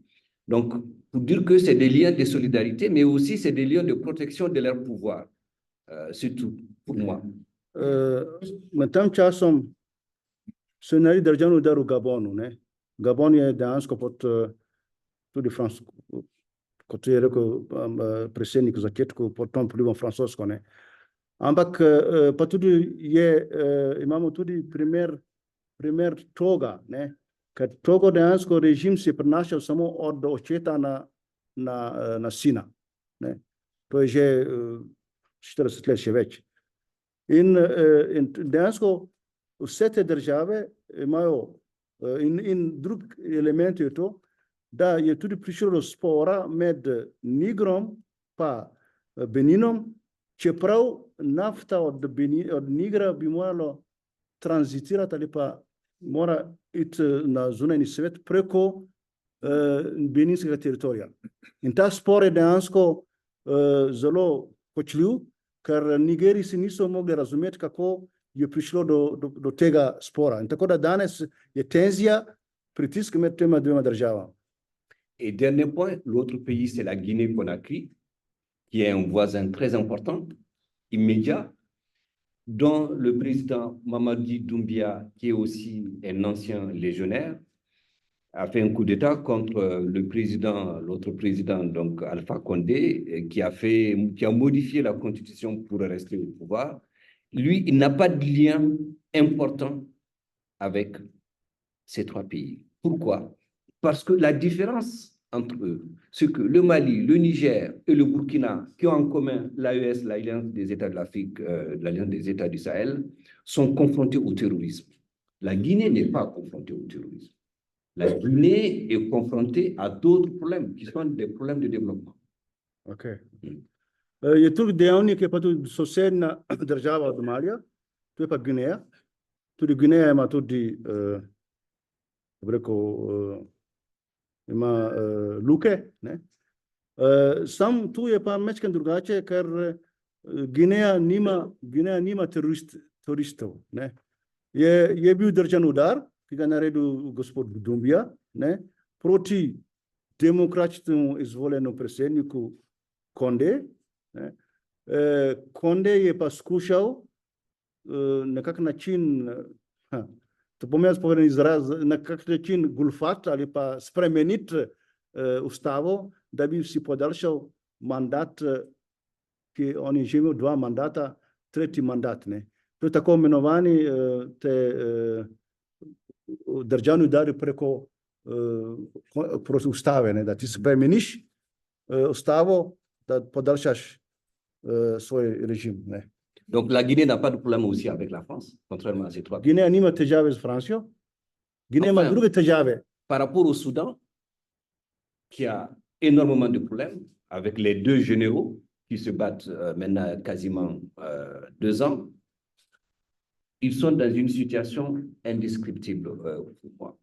Donc, pour dire que c'est des liens de solidarité, mais aussi c'est des liens de protection de leur pouvoir. C'est tout pour moi. Maintenant, chasom scenari darjanu daru Gabonu, ne? Gabon je dejansko pod tudi kot je rekel predsednik v začetku, pod tom vplivom francosko, ne? Ampak pa tudi imamo tudi primer Toga, ne? Ker Togo dejansko režim si je prenašal samo od očeta na sina, ne? To je že 40 let, še več. In dejansko vse te države imajo, in drug element je to, da je tudi prišlo do spora med Nigrom pa Beninom, čeprav nafta od Nigra bi moralo tranzitirati ali pa mora iti na zunanji svet preko beninskega teritorija. In ta spor je dejansko zelo kočljiv, ker Nigeriji niso mogli razumeti, kako je prišlo do tega spora. In tako da danes je tenzija, pritisk med tema dvema državama. Et dernier point, l'autre pays, c'est la Guinée-Conakry, qui est un voisin très important, immédiat, dont le président Mamadi Doumbia, qui est aussi un ancien légionnaire, a fait un coup d'État contre l'autre président, donc Alpha Condé, qui a modifié la constitution pour rester au pouvoir. Lui, il n'a pas de lien important avec ces trois pays. Pourquoi? Parce que la différence entre eux, c'est que le Mali, le Niger et le Burkina, qui ont en commun l'AES, l'Alliance des États de l'Afrique, l'Alliance des États du Sahel, sont confrontés au terrorisme. La Guinée n'est pas confrontée au terrorisme. La Guinée est confrontée à d'autres problèmes, qui sont des problèmes de développement. Ok. Je tudi dejavnik, je pa tudi sosednja država od Malija, to je pa Gvineja. Tudi Gvineja ima tudi, ima luke, ne? Sam tu je pa mečken drugače, ker Gvineja nima teroristov, ne? Je bil držan udar, ki ga naredil gospod Doumbia, ne? Proti demokratičnemu izvoljenemu predsedniku Konde, ne? Konde je pa skušal na kak način, to pomeni povedan izraz, na kak način gulfat ali pa spremeniti ustavo, da bi si podaljšal mandat, ki on je že imel 2 mandata, 3. mandat, ne? To je tako imenovani državni udari preko ustave, ne? Da ti spremeniš ustavo, da podaljšaš svoj režim, ne? Donc la Guinée n'a pas de problème aussi avec la France, contrairement à ces trois pays. Guinea nima težave s Francijo, Guinea ima druge težave. Par rapport au Soudan, qui a énormément de problèmes, avec les deux généraux qui se battent maintenant quasiment 2 ans, ils sont dans une situation indescriptible pour moi.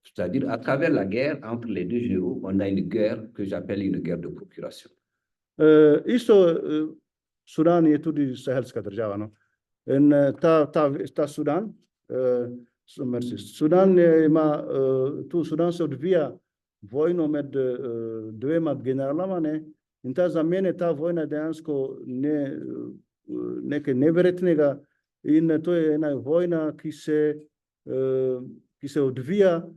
C'est-à-dire, à travers la guerre entre les deux généraux, on a une guerre que j'appelle une guerre de procuration. Sudan itu di Sahel terjadi, no? Ta Sudan, merci. Sudan tu Sudan se odvija vojno med dvema generalama, ne? In ta za mene ta vojna dejansko nekaj neverjetnega in to je ena vojna, ki se odvija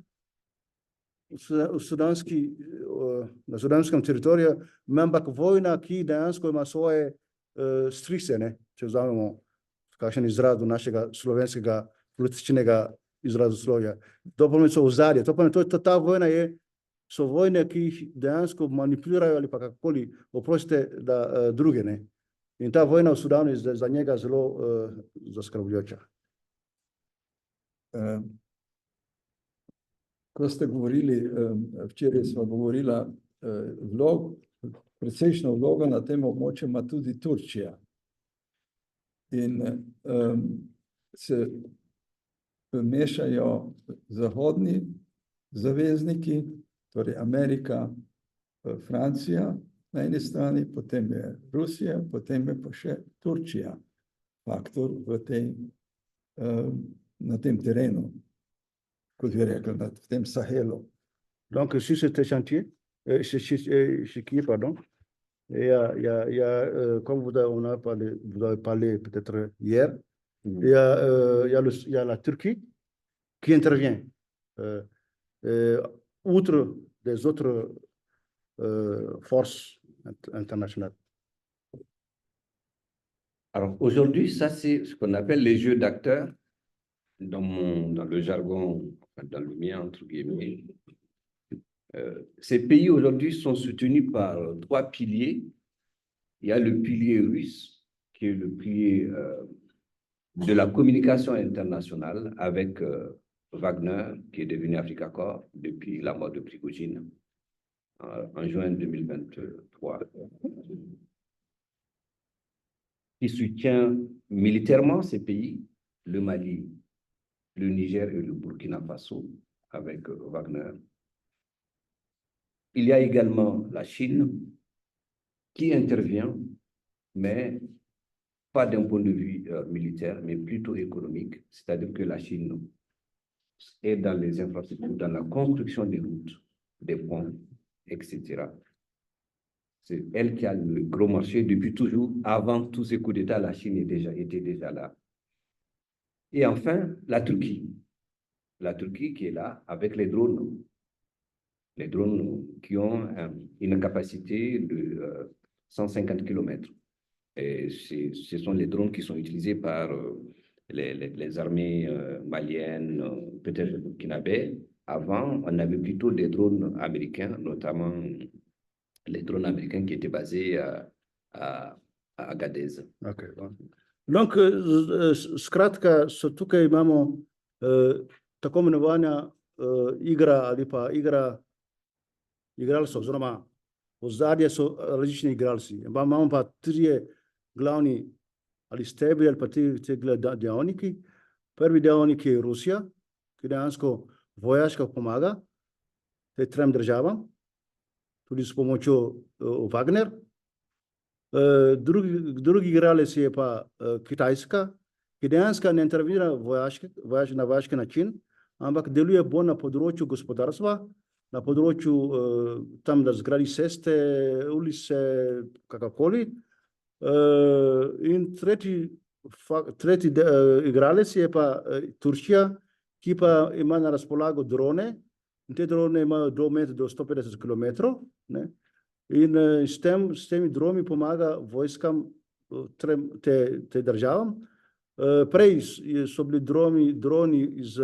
na sudanskem teritoriju, ampak vojna, ki dejansko ima svoje strise, ne? Če vzamemo kakšen izraz našega slovenskega političnega izrazoslovja. To pomeni, so ozadje. To pomeni, ta vojna so vojne, ki jih dejansko manipulirajo ali pa kakoli, oprostite, da druge, ne. In ta vojna v Sudanu je za njega zelo zaskrbljujoča. Ko ste govorili, včeraj sva govorila, precejšnjo vlogo na tem območju ima tudi Turčija. In se mešajo zahodni zavezniki, torej Amerika, Francija na eni strani, potem je Rusija, potem je pa še Turčija, faktor na tem terenu, kot bi rekel, v tem Sahelu. Donc, sur ce chantier, pardon, comme vous avez parlé peut-être hier, il y a la Turquie qui intervient, outre des autres forces internationales. Alors aujourd'hui, ça c'est ce qu'on appelle les jeux d'acteurs dans le jargon, dans le mien entre guillemets. Ces pays aujourd'hui sont soutenus par 3 piliers. Il y a le pilier russe, qui est le pilier de la communication internationale avec Wagner, qui est devenu Africa Corps depuis la mort de Prigojine en juin 2023, qui soutient militairement ces pays, le Mali, le Niger et le Burkina Faso avec Wagner. Il y a également la Chine qui intervient, mais pas d'un point de vue militaire, mais plutôt économique. C'est-à-dire que la Chine est dans les infrastructures, dans la construction des routes, des ponts, etc. C'est elle qui a le gros marché depuis toujours. Avant tous ces coups d'État, la Chine était déjà là. Et enfin, la Turquie. La Turquie qui est là avec les drones. Les drones qui ont une capacité de 150 km. Et ce sont les drones qui sont utilisés par les armées maliennes, peut-être burkinabè. Avant, on avait plutôt des drones américains, notamment les drones américains qui étaient basés à Agadez. Okay. Donc, skratka, so tukaj imamo tako imenovana igra ali pa igralcev, oziroma ozadje so različni igralci. Imamo pa 3 glavni ali stebri ali pa te dejavniki. Prvi dejavnik je Rusija, ki dejansko vojaško pomaga tem 3 državam, tudi s pomočjo Wagner. Drugi igralec je pa Kitajska, ki dejansko ne intervenira na vojaški način, ampak deluje bolj na področju gospodarstva, na področju tam, da zgradi ceste, ulice, kakorkoli. In tretji igralec je pa Turčija, ki pa ima na razpolago drone, in te drone imajo domet do 150 km, ne? In s temi droni pomaga vojskam te državam. Prej so bili droni iz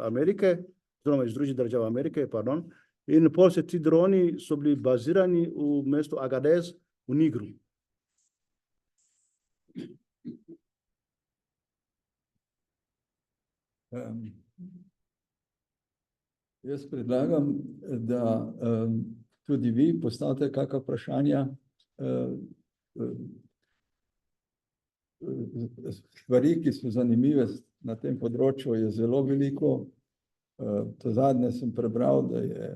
Amerike, oziroma iz Združenih držav Amerike, pardon, in pol se ti droni so bili bazirani v mestu Agadez v Nigru. Jaz predlagam, da tudi vi postavite kakšna vprašanja. Stvari, ki so zanimive na tem področju, je zelo veliko. To zadnje sem prebral, da je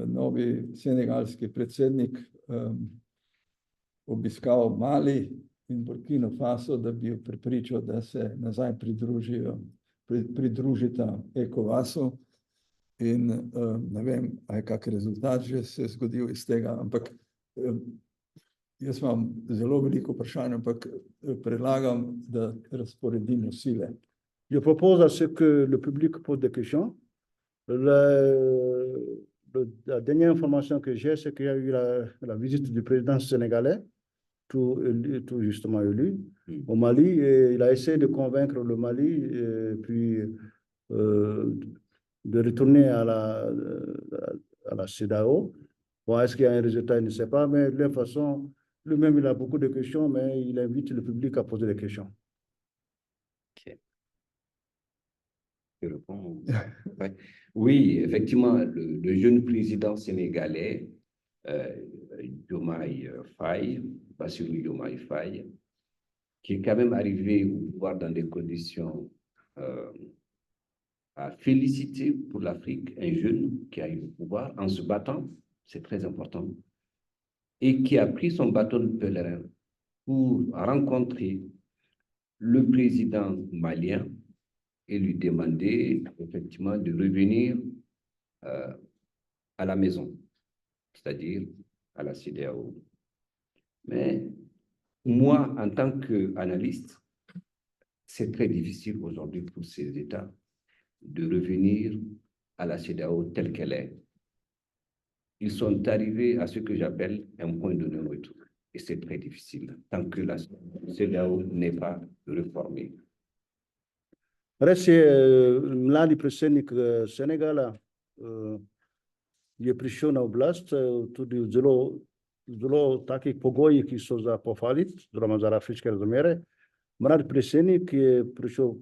novi senegalski predsednik obiskal Mali in Burkino Faso, da bi jo prepričal, da se nazaj pridružita ECOWAS-u. In ne vem, a je kak rezultat že se zgodil iz tega, ampak jaz imam zelo veliko vprašanj, ampak predlagam, da razporedimo sile. Je propose à ce que le public pose des questions. La dernière information que j'ai, c'est qu'il y a eu la visite du président sénégalais, tout justement élu, au Mali, et il a essayé de convaincre le Mali, et puis de retourner à la CEDEAO. Bon, est-ce qu'il y a un résultat? Il ne sait pas, mais de toute façon, lui-même, il a beaucoup de questions, mais il invite le public à poser des questions. Ok. Je réponds. Ouais. Oui, effectivement, le jeune président sénégalais, Diomaye Faye, Bassirou Diomaye Faye, qui est quand même arrivé au pouvoir dans des conditions à féliciter pour l'Afrique un jeune qui a eu le pouvoir en se battant, c'est très important, et qui a pris son bâton de pèlerin pour rencontrer le président malien et lui demander effectivement de revenir à la maison, c'est-à-dire à la CEDEAO. Mais moi, en tant qu'analyste, c'est très difficile aujourd'hui pour ces États de revenir à la CEDEAO telle qu'elle est. Ils sont arrivés à ce que j'appelle un point de non-retour. Et c'est très difficile tant que la CEDEAO n'est pas réformée. Resi mladi predsednik Senegala je prišel na oblast tudi v zelo takih pogojih, ki so za pohvaliti, oziroma za afriške razmere. Mlad predsednik je prišel,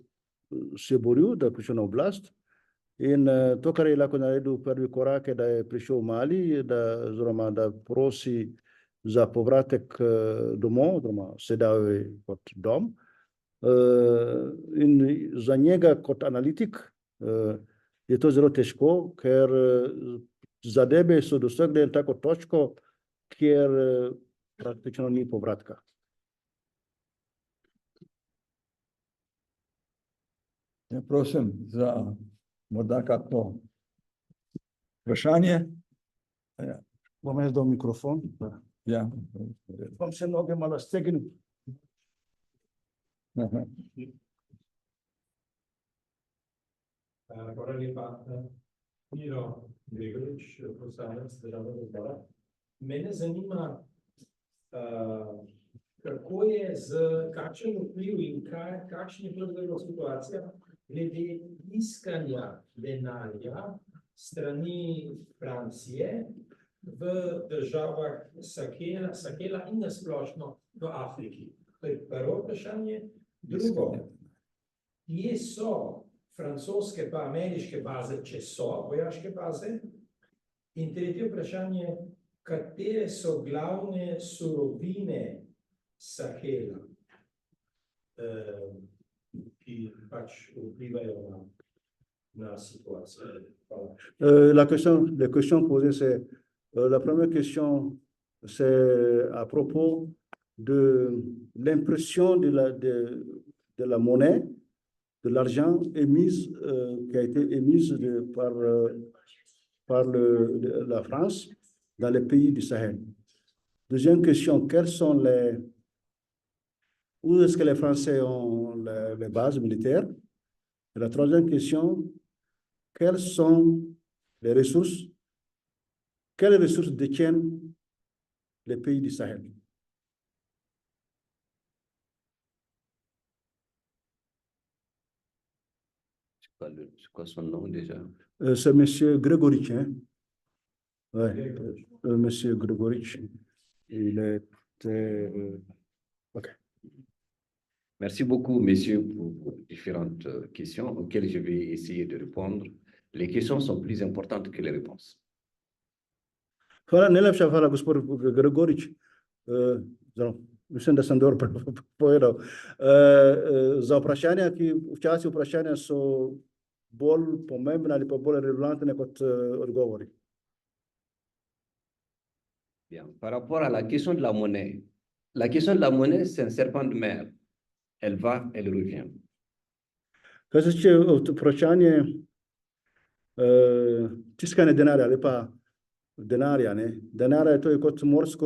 se boril, da je prišel na oblast, in to, kar je lahko naredil prvi korak, je, da je prišel v Mali, oziroma da prosi za povratek domov, oziroma CEDEAO kot dom. In za njega kot analitik je to zelo težko, ker zadeve so dosegle tako točko, kjer praktično ni povratka. Ja, prosim za morda kakšno vprašanje. Ja. Bom jaz dal mikrofon. Ja. Bom se noge malo stegnil. Hvala lepa. Miro Gregorič, poslanec Državnega zbora. Mene zanima, kako je kakšen vpliv in kakšna je pravzaprav situacija glede iskanja denarja strani Francije v državah Sahela in nasplošno v Afriki. To je prvo vprašanje. Drugo, kje so francoske pa ameriške baze, če so vojaške baze? In tretje vprašanje, katere so glavne surovine Sahela, ki pač vplivajo na situacijo? Les questions posées, c'est la première question, c'est à propos de l'impression de la monnaie, de l'argent émise, qui a été émise par la France dans les pays du Sahel. Deuxième question, où est-ce que les Français ont les bases militaires? Et la troisième question, quelles sont les ressources, quelles ressources détiennent les pays du Sahel? C'est quoi son nom déjà? C'est M. Gregoric. Hein? Ouais, M. Gregoric. Il était... OK. Merci beaucoup, messieurs, pour vos différentes questions auxquelles je vais essayer de répondre. Les questions sont plus importantes que les réponses. Hvala najlepša hvala, gospod Gregorič. Mislim, da sem dobro povedal. Za vprašanja, ki včasih vprašanja so bolj pomembna ali pa bolj relevantne kot odgovori. Bien. Par rapport à la question de la monnaie c'est un serpent de mer. Elle va, elle revient. Kar se tiče vprašanje tiskanja denarja ali pa denarja, ne. Denarja to je kot morska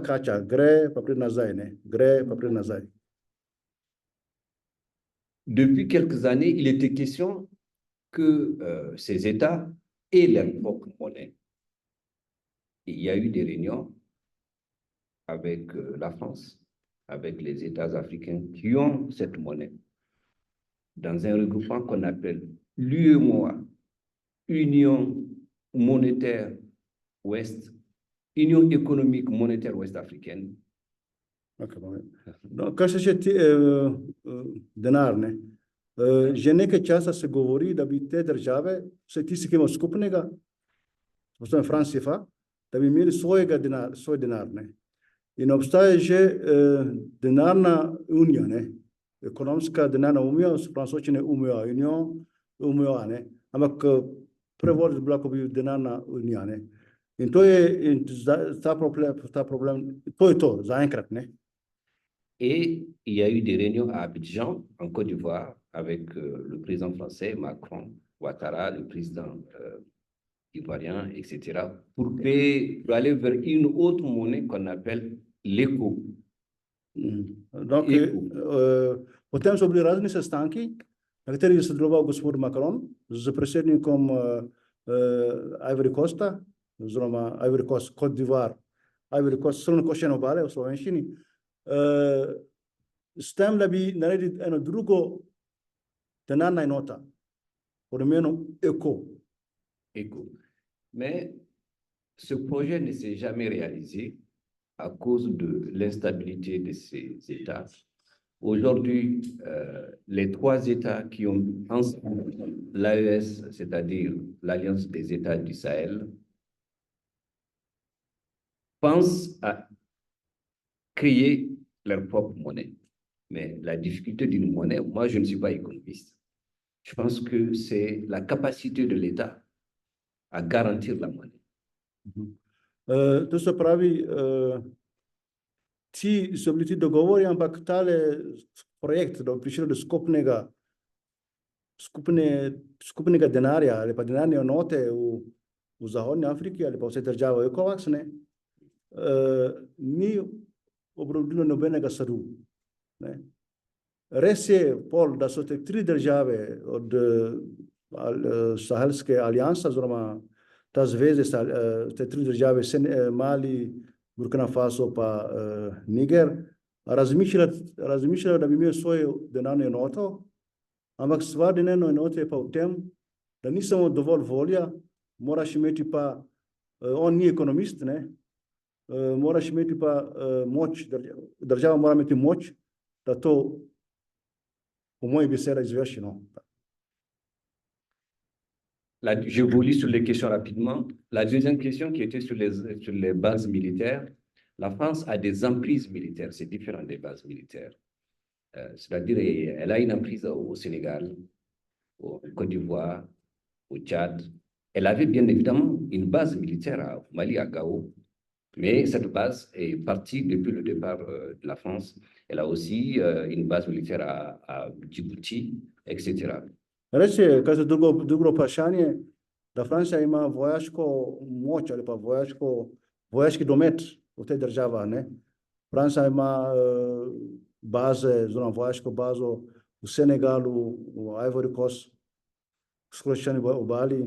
kača, gre pa pride nazaj, ne. Gre pa pride nazaj. Depuis quelques années, il était question que ces États aient leur propre monnaie. Il y a eu des réunions avec la France, avec les États africains qui ont cette monnaie, dans un regroupement qu'on appelle l'UEMOA, Union monétaire ouest, Union économique monétaire ouest-africaine. Okay, no, kar se tiče denar, ne. Že nekaj časa se govori, da bi te države, vse tisti, ki imajo skupnega, posebej Francija, da bi imeli svoj denar, ne. In obstaja že denarna unija, ne. Ekonomska denarna unija, francoščine UMOA, ne. Ampak prevod bi lahko bil denarna unija, ne. In to je ta problem, to je to, zaenkrat, ne. Et il y a eu des réunions à Abidjan, en Côte d'Ivoire, avec le président français, Macron, Ouattara, le président ivoirien, etc., pour aller vers une autre monnaie qu'on appelle l'éco. Donc, potem so bili razni sestanki, na katerih je sodeloval gospod Macron z predsednikom Ivory Coasta, oziroma Ivory Coast, Côte d'Ivoire, Ivory Coast, Srednjekoščene obale v slovenščini, s tem, da bi naredili eno drugo denarna enota, pod imenom ECO. Mais ce projet ne s'est jamais réalisé à cause de l'instabilité de ces États. Aujourd'hui, les trois États qui ont ensemble l'AES, c'est-à-dire l'Alliance des États du Sahel, pensent à créer leur propre monnaie. Mais la difficulté d'une monnaie, moi je ne suis pas économiste, je pense que c'est la capacité de l'État à garantir la monnaie. To se pravi, ti so bili ti dogovori, ampak tale projekt, da bi prišel do skupnega denarja ali pa denarne enote v Zahodni Afriki ali pa vse države ECOWAS, ne, ni obrodilo nobenega sadu, ne. Res je pol, da so te tri države od Sahelske alianse, oziroma ta zveze, te tri države, Mali, Burkina Faso pa Niger, razmišljajo, da bi imeli svojo denarno enoto, ampak stvar denarne enote je pa v tem, da ni samo dovolj volja, moraš imeti pa, on ni ekonomist, ne, moraš imeti pa moč, država mora imeti moč, da to po mojih besedah izvrši, no. Je volis sur les questions rapidement. La deuxième question qui était sur les bases militaires, la France a des emprises militaires, c'est différent des bases militaires. C'est-à-dire, elle a une emprise au Sénégal, au Côte d'Ivoire, au Tchad. Elle avait bien évidemment une base militaire au Mali, à Gao, mais cette base est partie depuis le départ de la France. Elle a aussi une base militaire à Djibouti, etc. Reče, kar se drugo vprašanje, da Francija ima vojaško moč ali pa vojaški domet v tej državi, ne. Francija ima baze, oziroma vojaško bazo v Senegalu, v Ivory Coast, Srednjekoščeni obali,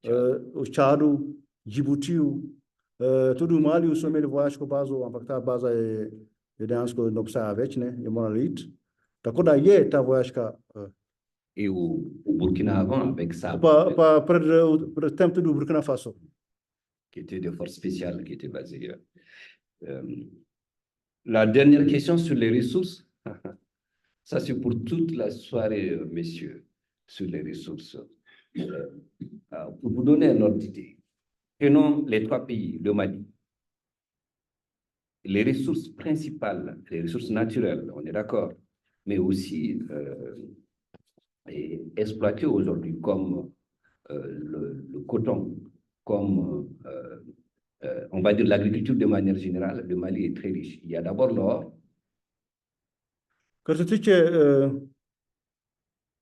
v Čadu, Džibutiju, tudi v Maliju so imeli vojaško bazo, ampak ta baza je dejansko ne obstaja več, ne, je morala iti. Tako da je ta vojaška et au Burkina avant avec ça. Burkina Faso. Qui étaient des forces spéciales qui étaient basées. La dernière question sur les ressources, ça c'est pour toute la soirée, messieurs, sur les ressources. Pour vous donner un ordre d'idée, Prenons les trois pays, le Mali. Les ressources principales, les ressources naturelles, on est d'accord, mais aussi exploitées aujourd'hui comme le coton, comme on va dire l'agriculture de manière générale, le Mali est très riche. Il y a d'abord l'or. Kar se tiče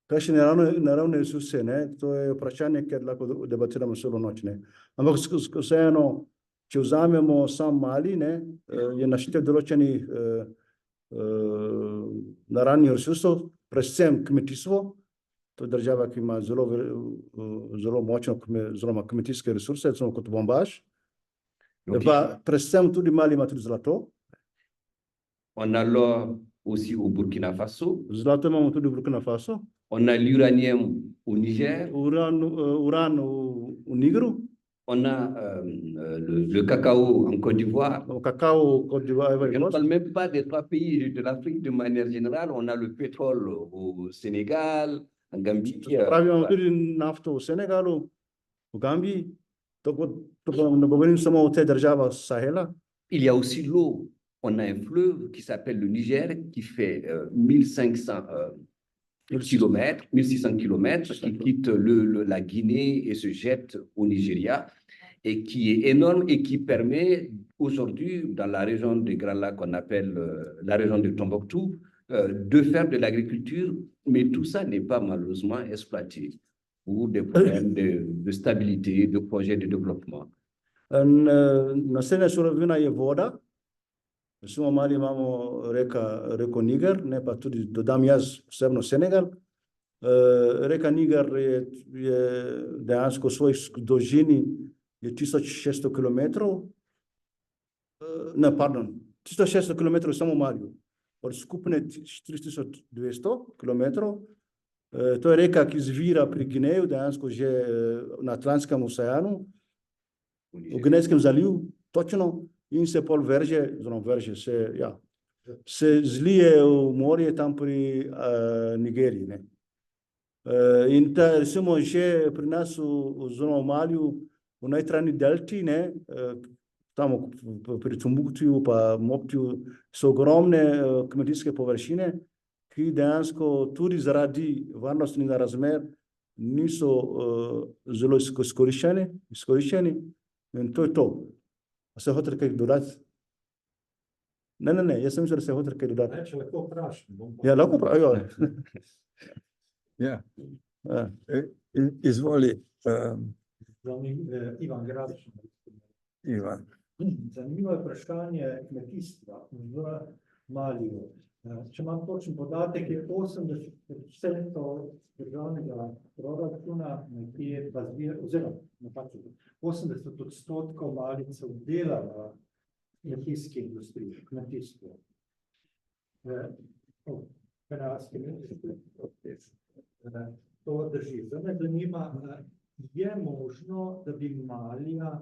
kakšne naravne resurse, ne, to je vprašanje, ker lahko debatiramo celo noč, ne. Ampak vseeno, če vzamemo sam Mali, ne, je naštel določenih naravnih resursov, predvsem kmetijstvo. To je država, ki ima zelo močno kmetijske resurse, recimo kot Bombaž. Pa predvsem tudi Mali ima tudi zlato. On a l'or aussi au Burkina Faso. Zlato imamo tudi v Burkina Faso. On a l'uranium au Niger. Uran v Nigru. On a le cacao en Côte d'Ivoire. Cacao, Côte d'Ivoire. Je ne parle même pas des trois pays de l'Afrique de manière générale. On a le pétrole au Sénégal, en Gambie. Pravimo tudi nafto v Senegalu, v Gambiji. Ne govorim samo o tej državah Sahela. Il y a aussi l'eau. On a un fleuve qui s'appelle le Niger, qui fait 1500 kilomètres, 1600 kilomètres, qui quitte la Guinée et se jette au Nigeria, et qui est énorme et qui permet aujourd'hui, dans la région de Grand Lac qu'on appelle la région de Tombouctou, de faire de l'agriculture, mais tout ça n'est pas malheureusement exploité pour des problèmes de stabilité, de projets de développement. Naslednja surovina je voda. Recimo Mali imamo reko Niger, ne pa tudi dodam jaz osebno Senegal. Reka Niger je dejansko v svoji dolžini je 1600 kilometrov. Ne, pardon, 1600 kilometrov samo v Maliju. Od skupne 4200 kilometrov. To je reka, ki izvira pri Gineju, dejansko že na Atlantskem oceanu, v Ginejskem zalivu, točno. In se pol se zlije v morje tam pri Nigeriji. Ne. In ta, recimo, že pri nas v Maliju, v najtrajni delti, ne, tam pri Tombuktiju pa Moptiju, so ogromne kmetijske površine, ki dejansko tudi zaradi varnostnih razmer niso zelo izkoriščeni. In to je to. Se hotel kaj dodati? Ne, jaz sem mislil, da se hotel kaj dodati. Če lahko vprašam. Ja, lahko vprašam. Ja. Izvoli. Ivan Grabič. Ivan. Zanimivo je vprašanje kmetijstva v Maliju. Če imam točen podatek, je 80% državnega proračuna nekje bazira, oziroma 80% Malijcev dela v kmetijski industriji, kmetijstvu. To drži. Zdaj me zanima, je možno, da bi Malija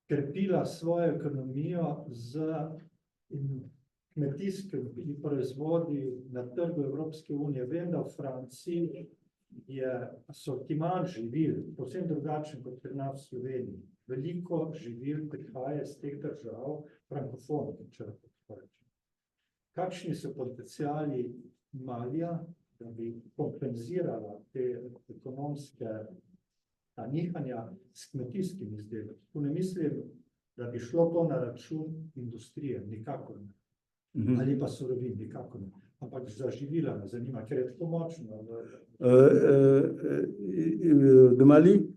krepila svojo ekonomijo z kmetijskimi proizvodi na trgu Evropske unije. Vem, da v Franciji je asortiman živil povsem drugačen kot pri nas v Sloveniji. Veliko živil prihaja iz teh držav, frankofonih, če lahko rečem. Kakšni so potenciali Malija, da bi kompenzirala te ekonomske nihanja s kmetijskimi izdelki? Tu ne mislim, da bi šlo to na račun industrije, nikakor ne. Ali pa surovin, nikakor ne. Ampak za živila me zanima, ker je tako močno. De Mali,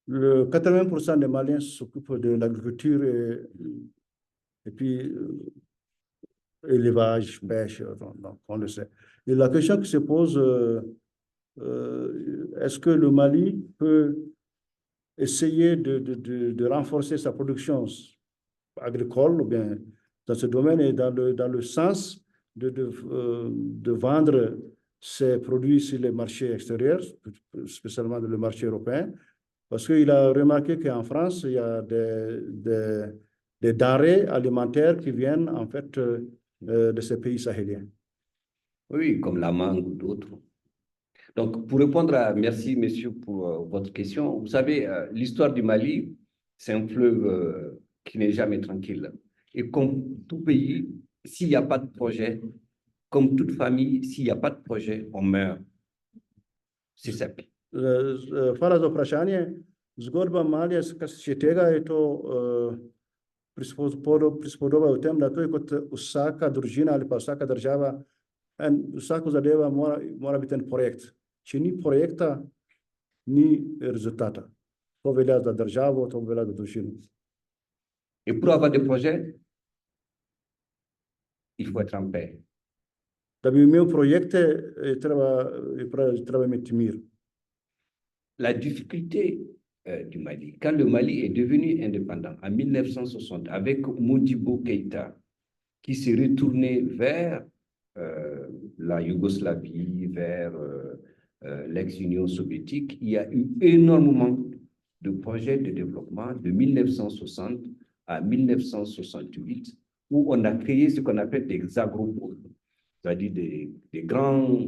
80% des Maliens s'occupent de l'agriculture et puis élevage, pêche, donc on le sait. Et la question qui se pose, est-ce que le Mali peut essayer de renforcer sa production agricole ou bien dans ce domaine et dans le sens de vendre ses produits sur les marchés extérieurs, spécialement le marché européen, parce qu'il a remarqué qu'en France, il y a des denrées alimentaires qui viennent en fait de ces pays sahéliens. Oui, comme la mangue ou d'autres. Donc, pour répondre merci messieurs pour votre question. Vous savez, l'histoire du Mali, c'est un fleuve qui n'est jamais tranquille. Et comme tout pays, s'il n'y a pas de projet, comme toute famille, s'il n'y a pas de projet, on meurt. C'est simple. Hvala za vprašanje. Zgodba Malija, kar se tiče tega, je to prispodoba v tem, da to je kot vsaka družina ali pa vsaka država, vsako zadeva mora biti en projekt. Če ni projekta, ni rezultata. To velja za državo, to velja za družino. Et pour avoir des projets, il faut être en paix. Da bi imel projekte, je treba imeti mir. La difficulté du Mali, quand le Mali est devenu indépendant en 1960 avec Modibo Keïta, qui s'est retourné vers la Yougoslavie, vers l'ex-Union soviétique, il y a eu énormément de projets de développement de 1960 à 1968, où on a créé ce qu'on appelle des agropoles, c'est-à-dire des grands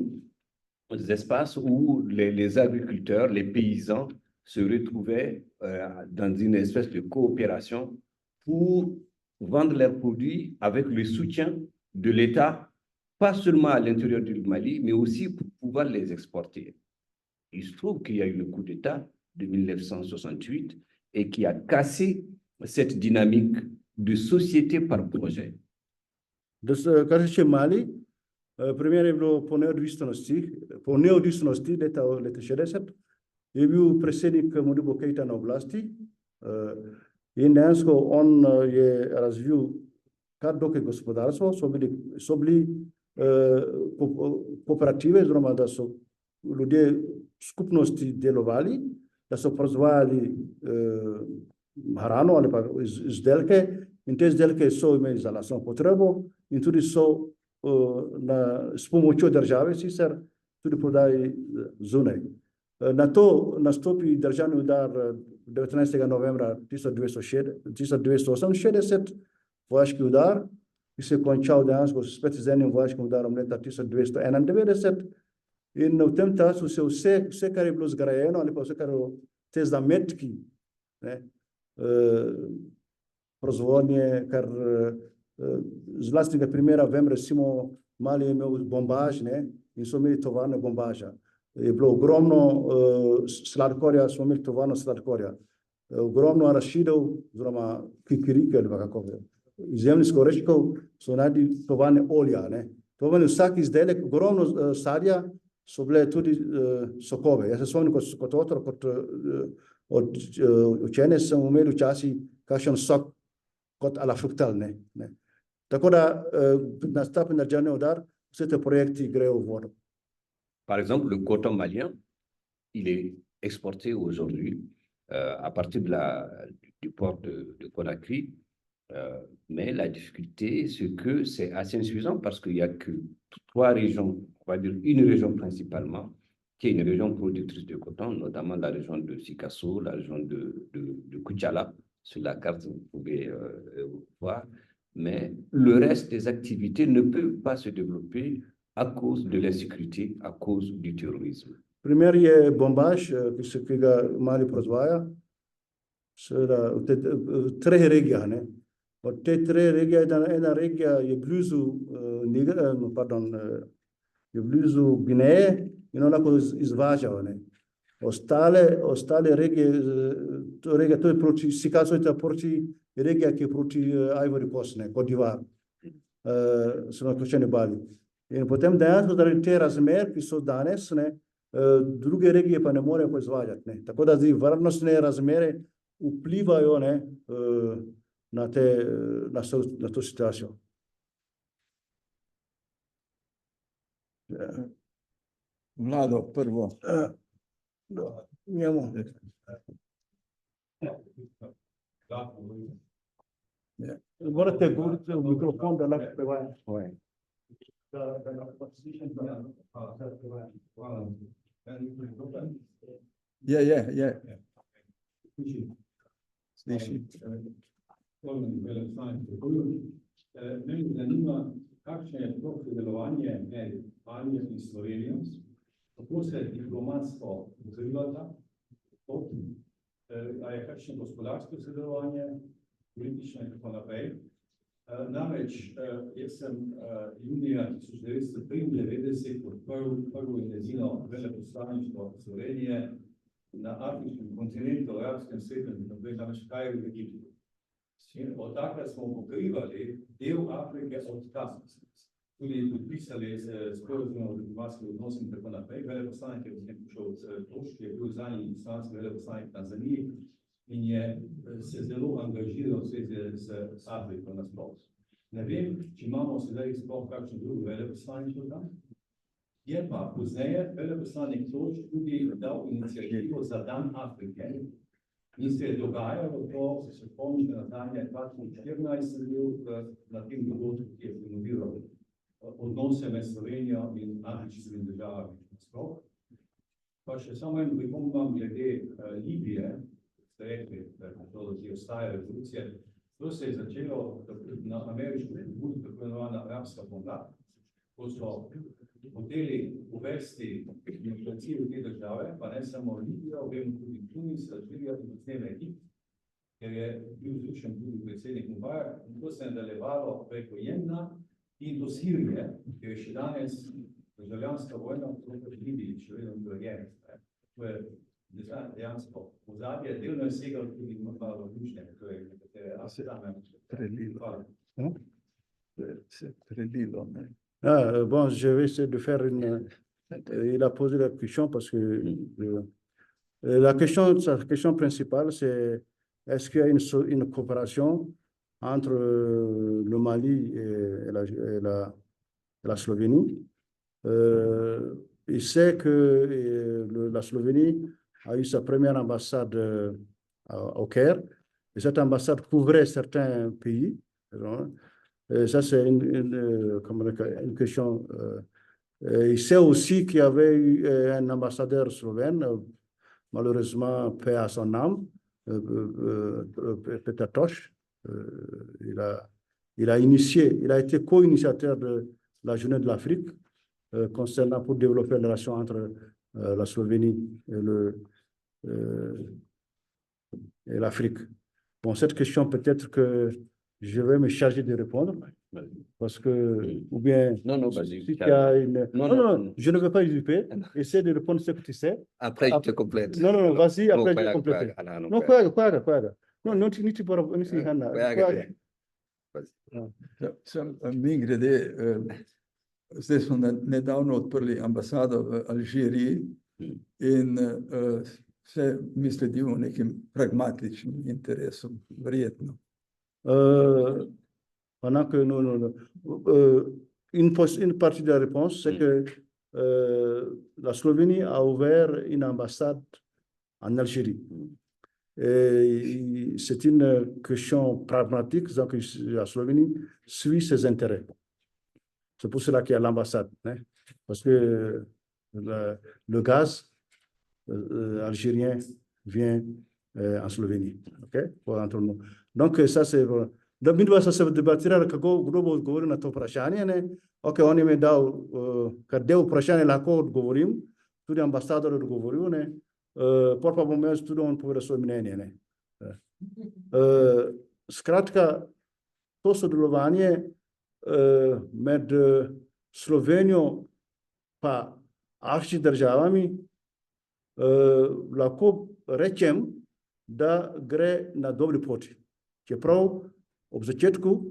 espaces où les agriculteurs, les paysans se retrouvaient dans une espèce de coopération pour vendre leurs produits avec le soutien de l'État, pas seulement à l'intérieur du Mali, mais aussi pour pouvoir les exporter. Il se trouve qu'il y a eu le coup d'État de 1968 et qui a cassé cette dynamique de société par projet. Dus kar se tiče Mali, primer je bilo po neodvisnosti leta 60, je bil predsednik Modibo Keïta na oblasti in dejansko on je razvil kar dokaj gospodarstvo, so bili kooperative, oziroma da so ljudje skupnosti delovali, da so proizvajali hrano ali pa izdelke in te izdelke so imeli za lastno potrebo in tudi so s pomočjo države sicer tudi prodali zunaj. Na to nastopi državni udar 19. novembra 1968, vojaški udar, ki se je končal dejansko spet z enim vojaškim udarom leta 1991 in v tem času se vse, kar je bilo zgrajeno ali pa vse, kar te zametki, proizvodnje, kar z vlastnega primera vem, recimo Mali je imel bombaž in so imeli tovarne bombaža. Je bilo ogromno sladkorja, smo imeli tovarno sladkorja. Ogromno arašidov, oziroma kikirike ali kako je. Zemljskih oreščkov so najdi tovarne olja. To pomeni vsak izdelek, ogromno sadja so bile tudi sokove. Jaz se spomnim kot otrok, kot učenec sem imel včasih kakšen sok kot ala fruktal. Tako da nastapi državni udar, vse te projekti grejo v vodo. Par exemple, le coton malien, il est exporté aujourd'hui à partir du port de Conakry. Mais la difficulté, c'est que c'est assez insuffisant parce qu'il n'y a que 3 régions, on va dire une région principalement, qui est une région productrice de coton, notamment la région de Sikasso, la région de Koutiala. Sur la carte, vous pouvez voir. Mais le reste des activités ne peut pas se développer à cause de l'insécurité, à cause du terrorisme. Primer je bombaž, ki ga Mali proizvaja, seveda v 3 regijah. Od te 3 regije, ena regija je blizu Gvineje in ona lahko izvažajo. Ostale regije, to je proti Sikasso, je proti regija, ki je proti Ivory Coast, Côte d'Ivoire, so naključeni Bali. In potem dejansko zaradi te razmer, ki so danes, druge regije pa ne morejo proizvajati. Tako da varnostne razmere vplivajo na to situacijo. Vlado, prvo. Njemu. Morate govoriti v mikrofon, da lahko prevajam. Je. Sliši. Mene zanima, kakšno je sploh sodelovanje med Malijo in Slovenijo, kako se diplomatsko odzivata, a je kakšno gospodarsko sodelovanje, politično in tako naprej. Namreč, jaz sem junija 1993 odprl prvo intenzivno veleposlaništvo Slovenije na afriškem kontinentu, v arabskem svetu, namreč Kairu v Egiptu. Od takrat smo pokrivali del Afrike od tam. Tudi podpisali sporazum o diplomatskih odnosih in tako naprej. Veleposlanik je prišel Toš, ki je bil zadnji islamski veleposlanik v Tanzaniji in je se zelo angažiral v zvezi z Afriko nasploh. Ne vem, če imamo sedaj sploh kakšno drugo veleposlaništvo tam. Je pa pozneje veleposlanik Toš tudi dal iniciativo za Dan Afrike in se je dogajalo to, se spomnite, nazdanje 2014 sem bil na tem dogodku, ki je promoviral odnose med Slovenijo in afriškimi državami nasploh. Pa še samo en pripomb glede Libije, ste rekli, da je ostaja revolucija. To se je začelo na ameriškem pobudu, tako imenovana arabska pomlad, ko so hoteli uvesti demokracijo v te države, pa ne samo Libijo, vemo tudi Tunis, Alžirija in potem Egipt, ker je bil zrušen tudi predsednik Mubarak, in to se je nadaljevalo preko Jemna in do Sirije, ker je še danes državljanska vojna proti Libiji, še vedno udeležena. To je dejansko ozadje, delno je segalo tudi malo ključne, to je nekatere asame. Prelilo. Se prelilo, ne. Bon, je vais essayer de faire il a posé la question parce que sa question principale, c'est est-ce qu'il y a une coopération entre le Mali et la Slovénie. Il sait que la Slovénie a eu sa première ambassade au Caire, et cette ambassade couvrait certains pays. Et ça, c'est une question. Il sait aussi qu'il y avait eu un ambassadeur slovène, malheureusement, paix à son âme, Peter Tosh. Il a été co-initiateur de la Journée de l'Afrique concernant pour développer les relations entre la Slovénie et l'Afrique. Bon, cette question, peut-être que je vais me charger de répondre, parce que, ou bien, Non, vas-y. si tu as une... Non, je ne veux pas usurper, essaie de répondre ce que tu sais. Après, je te complète. Non, vas-y, après je vais compléter. Non, quoi. Non, niti Hanna. Mi grede, zdaj smo nedavno odprli ambasado v Alžiriji in se mi sledimo nekim pragmatičnim interesom, verjetno. Pendant que une partie de la réponse, c'est que la Slovénie a ouvert une ambassade en Algérie. C'est une question pragmatique, donc la Slovénie suit ses intérêts. C'est pour cela qu'il y a l'ambassade, hein, parce que le gaz algérien vient en Slovénie, ok, entre nous. Donc ça c'est da midva sa se debatirala kako kdo bo odgovoril na to vprašanje, ne? Ok, on je mi dal kar del vprašanja lahko odgovorim, tudi ambasador je odgovoril, ne? Pol pa bom jaz tudi on povedal svoje mnenje, ne? Skratka, to sodelovanje med Slovenijo pa afriškimi državami lahko rečem, da gre na dobri poti. Čeprav ob začetku,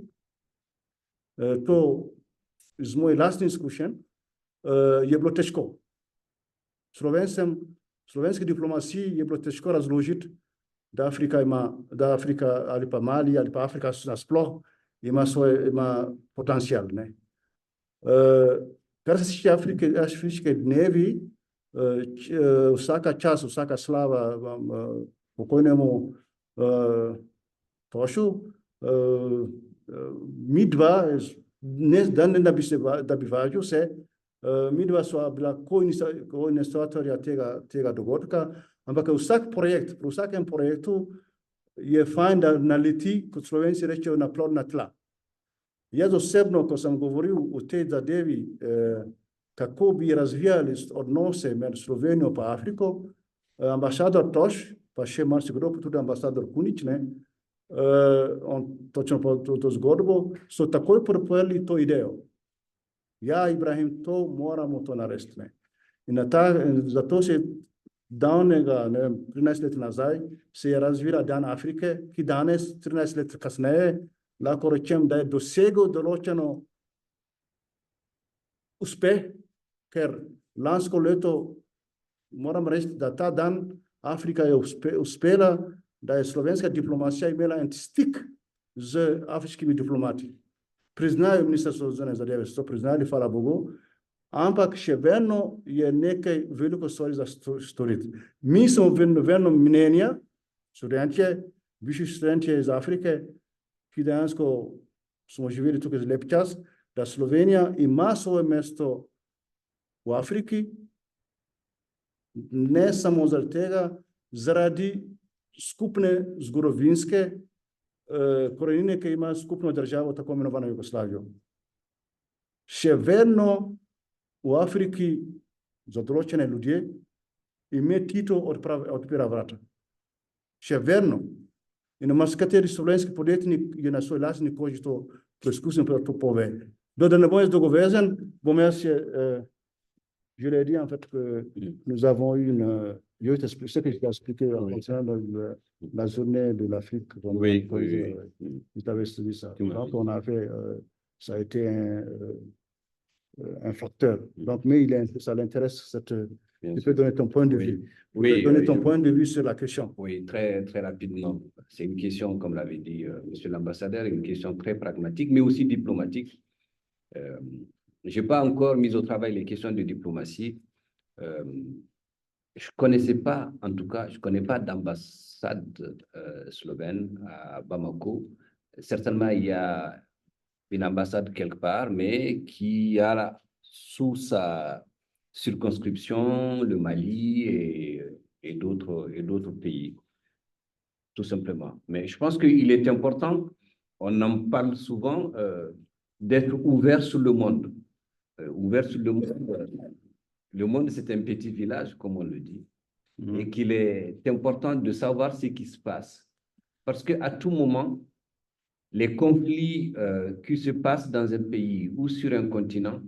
to iz mojih lastnih izkušenj, je bilo težko. Slovenski diplomaciji je bilo težko razložiti, da Afrika ali pa Mali ali pa Afrika nasploh ima potencial, ne. Kar se tiče afriške dnevi, vsaka čast, vsaka slava pokojnemu Tošu, mi dva, ne da bi važil se, mi dva sva bila koiniciatorja tega dogodka, ampak pri vsakem projektu je fajn, da naleti, kot Slovenci rečejo, na plodna tla. Jaz osebno, ko sem govoril o tej zadevi, kako bi razvijali odnose med Slovenijo pa Afriko, ambasador Toš pa še marsikdo, pa tudi ambasador Kunič, ne, on točno pa to zgodbo, so takoj propojili to idejo. Ja, Ibrahim, to moramo to narediti, ne. In zato se davnega, ne vem, 13 let nazaj, se je razvila Dan Afrike, ki danes, 13 let kasneje, lahko rečem, da je dosegel določeno uspeh, ker lansko leto, moram reči, da ta dan Afrika je uspela, da je slovenska diplomacija imela en stik z afriškimi diplomati. Priznajo Ministrstvo za zunanje zadeve, so priznali, hvala Bogu, ampak še vedno je nekaj veliko stvari za storiti. Mi smo vedno mnenja, študentje, višji študentje iz Afrike, ki dejansko smo živeli tukaj za lep čas, da Slovenija ima svoje mesto v Afriki, ne samo zaradi tega, zaradi skupne zgodovinske korenine, ki ima skupno državo, tako imenovano Jugoslavijo. Še vedno v Afriki za določene ljudje ime Tito odpira vrata. Še vedno. In marsikateri slovenski podjetnik je na svoj lastni koži to preizkusil, da to pove. Da ne bom jaz dolgovezen, bom jaz je l'ai dit en fait que nous avons eu je vais t'expliquer ce que je t'ai expliqué concernant la journée de l'Afrique. Oui. Je t'avais dit ça. Donc on a fait, ça a été un facteur. Donc, mais ça l'intéresse, tu peux donner ton point de vue. Oui, donner ton point de vue sur la question. Oui, très, très rapidement. C'est une question, comme l'avait dit monsieur l'ambassadeur, une question très pragmatique, mais aussi diplomatique. Je n'ai pas encore mis au travail les questions de diplomatie. Je ne connaissais pas, en tout cas, je ne connais pas d'ambassade slovène à Bamako. Certainement, il y a une ambassade quelque part, mais qui a sous sa circonscription le Mali et d'autres pays, tout simplement. Mais je pense qu'il est important, on en parle souvent, d'être ouvert sur le monde. Ouvert sur le monde. Le monde, c'est un petit village, comme on le dit, et qu'il est important de savoir ce qui se passe. Parce qu'à tout moment, les conflits qui se passent dans un pays ou sur un continent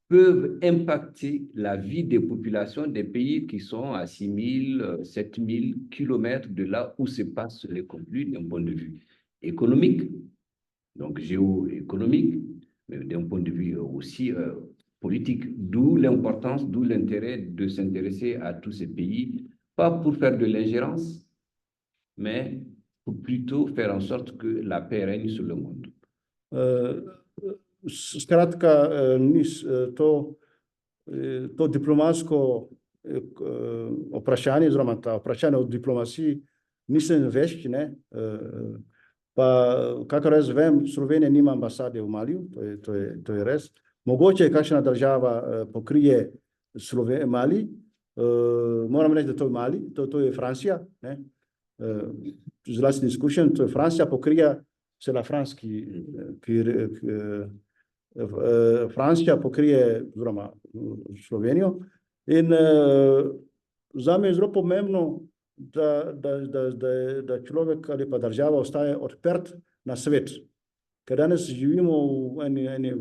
peuvent impacter la vie des populations des pays qui sont à 6 000, 7 000 kilomètres de là où se passent les conflits d'un point de vue économique, donc géoéconomique, mais d'un point de vue aussi politique, d'où l'importance, d'où l'intérêt de s'intéresser à tous ces pays, pas pour faire de l'ingérence, mais pour plutôt faire en sorte que la paix règne sur le monde. Skratka, to diplomatsko vprašanje, oziroma ta vprašanje o diplomaciji, nisem vešč, ne. Pa, kakor jaz vem, Slovenija nima ambasade v Maliju, to je res. Mogoče kakšna država pokrije Mali, moram reči, da to je Mali, to je Francija, ne. Z vlastnih izkušenj, to je Francija pokrija, c'est la France Francija pokrije, oziroma Slovenijo, in zame je zelo pomembno, da človek ali pa država ostaje odprt na svet. Ker danes živimo v enem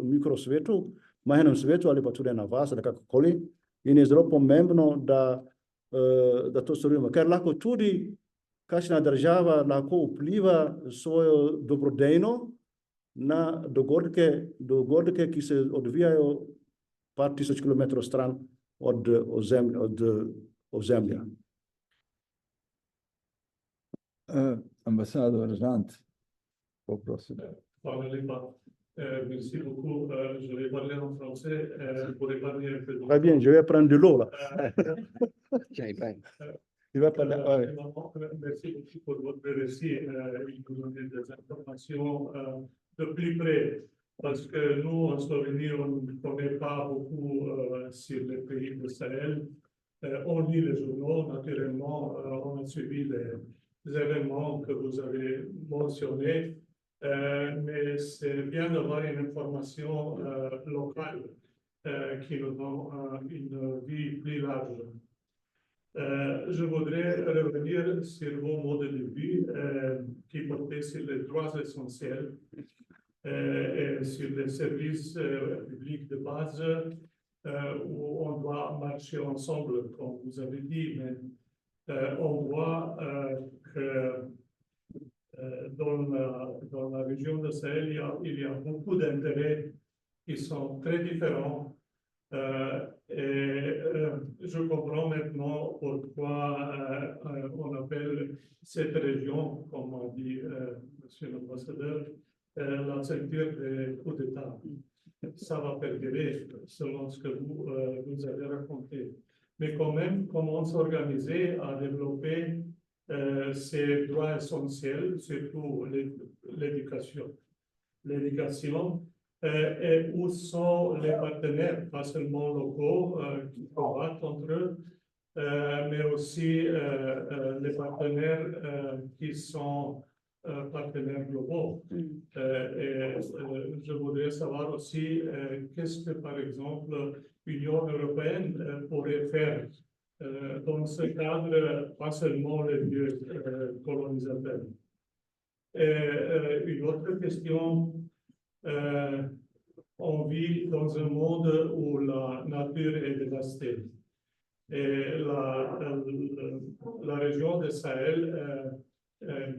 mikrosvetu, majhnem svetu ali pa tudi na vas ali kakokoli, in je zelo pomembno, da to storimo. Ker lahko tudi kakšna država lahko vpliva svojo dobrodejno na dogodke, ki se odvijajo par tisoč kilometrov stran od ozemlja. Ambasador Žant, poprosim. Hvala lepa. Merci beaucoup. Je vais parler en français pour épargner un peu de temps. Très bien, je vais prendre de l'eau là. Il va parler. Merci beaucoup pour votre récit. Il nous donne des informations de plus près. Parce que nous, en Slovénie, on ne connaît pas beaucoup sur les pays du Sahel. On lit les journaux, naturellement, on a suivi les événements que vous avez mentionnés. Mais c'est bien d'avoir une information locale qui nous donne une vie plus large. Je voudrais revenir sur vos mots de début qui portaient sur les droits essentiels et sur les services publics de base où on doit marcher ensemble, comme vous avez dit, mais on voit que dans la région de Sahel, il y a beaucoup d'intérêts qui sont très différents. Je comprends maintenant pourquoi on appelle cette région, comme a dit Monsieur l'ambassadeur, la ceinture des coups d'État. Ça va perdurer selon ce que vous avez raconté. Mais quand même, comment s'organiser à développer ces droits essentiels, surtout l'éducation. L'éducation, et où sont les partenaires, pas seulement locaux qui combattent entre eux, mais aussi les partenaires qui sont partenaires globaux. Et je voudrais savoir aussi qu'est-ce que, par exemple, l'Union européenne pourrait faire dans ce cadre, pas seulement les vieux colonisateurs. Et une autre question, on vit dans un monde où la nature est dévastée. Et la région de Sahel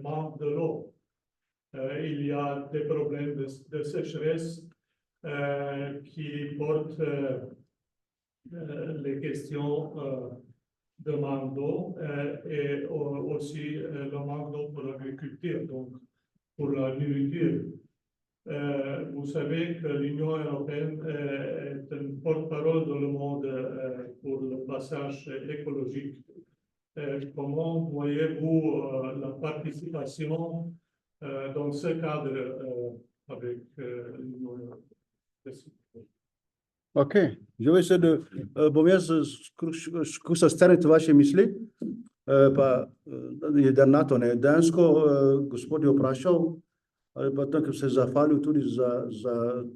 manque de l'eau. Il y a des problèmes de sécheresse qui portent les questions de manque d'eau et aussi le manque d'eau pour l'agriculture, donc pour la nourriture. Vous savez que l'Union européenne est une porte-parole dans le monde pour le passage écologique. Comment voyez-vous la participation dans ce cadre avec l'Union européenne? Ok, je vais essayer de să stanete vaše misli, pa jedrnato ne dansko, gospod je vprašal, ali pa tam, se zahvalil tudi za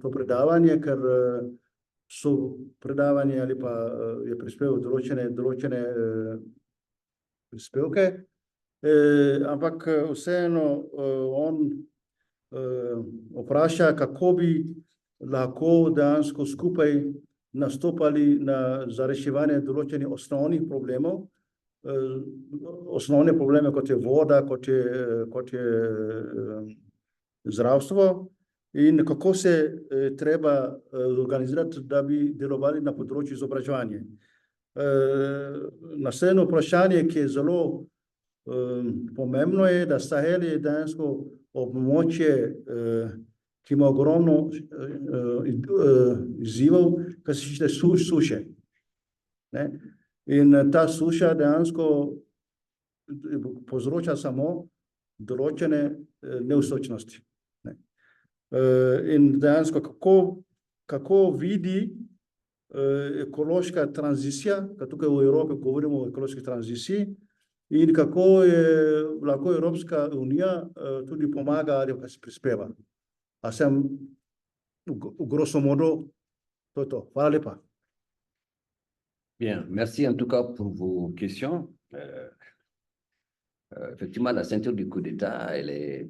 to predavanje, ker so predavanje ali pa je prispeval določene prispevke, ampak vseeno on vpraša, kako bi lahko dejansko skupaj nastopali za reševanje določenih osnovnih problemov, osnovne probleme, kot je voda, kot je zdravstvo, in kako se treba organizirati, da bi delovali na področju izobraževanja. Naslednje vprašanje, ki je zelo pomembno, je, da Sahel je dejansko območje, ki ima ogromno izzivov, kar se tiče suše. In ta suša dejansko povzroča samo določene neusočnosti. In dejansko kako vidi ekološka tranzicija, ker tukaj v Evropi govorimo o ekološki tranziciji, in kako lahko Evropska unija tudi pomaga ali pa se prispeva. A sem grosso modo to. Hvala lepa. Bien, merci en tout cas pour vos questions. Effectivement, la ceinture du coup d'État, elle est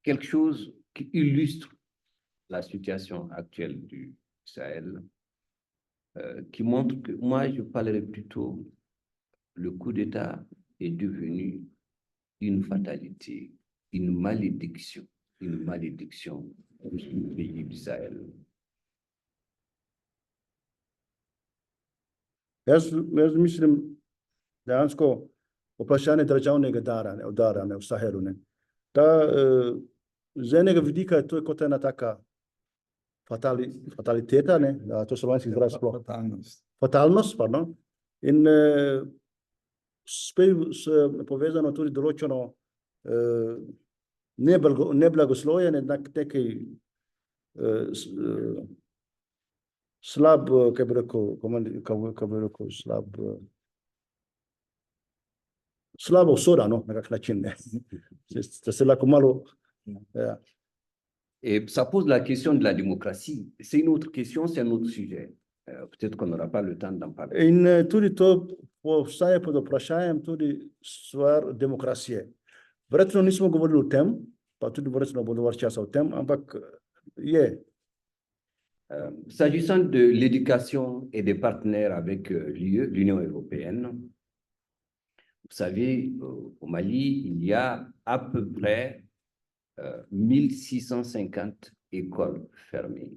quelque chose qui illustre la situation actuelle du Sahel, qui montre que moi, je parlerais plutôt, le coup d'État est devenu une fatalité, une malédiction du pays du Sahel. Jaz mislim, dejansko vprašanje državnega udara v Sahelu. Z enega vidika to je kot ena taka fataliteta, to slovenski izraz sploh. Fatalnost, pardon. In spet povezano tudi določeno neblagoslovje, nekaj slab, kaj bi rekel, slaba usoda, na kak način, da se lahko malo. Et ça pose la question de la démocratie. C'est une autre question, c'est un autre sujet. Peut-être qu'on n'aura pas le temps d'en parler. In tudi to saya pada percaya tudi suar demokrasi. Berat nismo govorili o tem, pa tudi verjetno bodo več časa o tem, ampak je. S'agissant de l'éducation et des partenaires avec l'UE, l'Union européenne, vous savez, au Mali, il y a à peu près 1650 écoles fermées.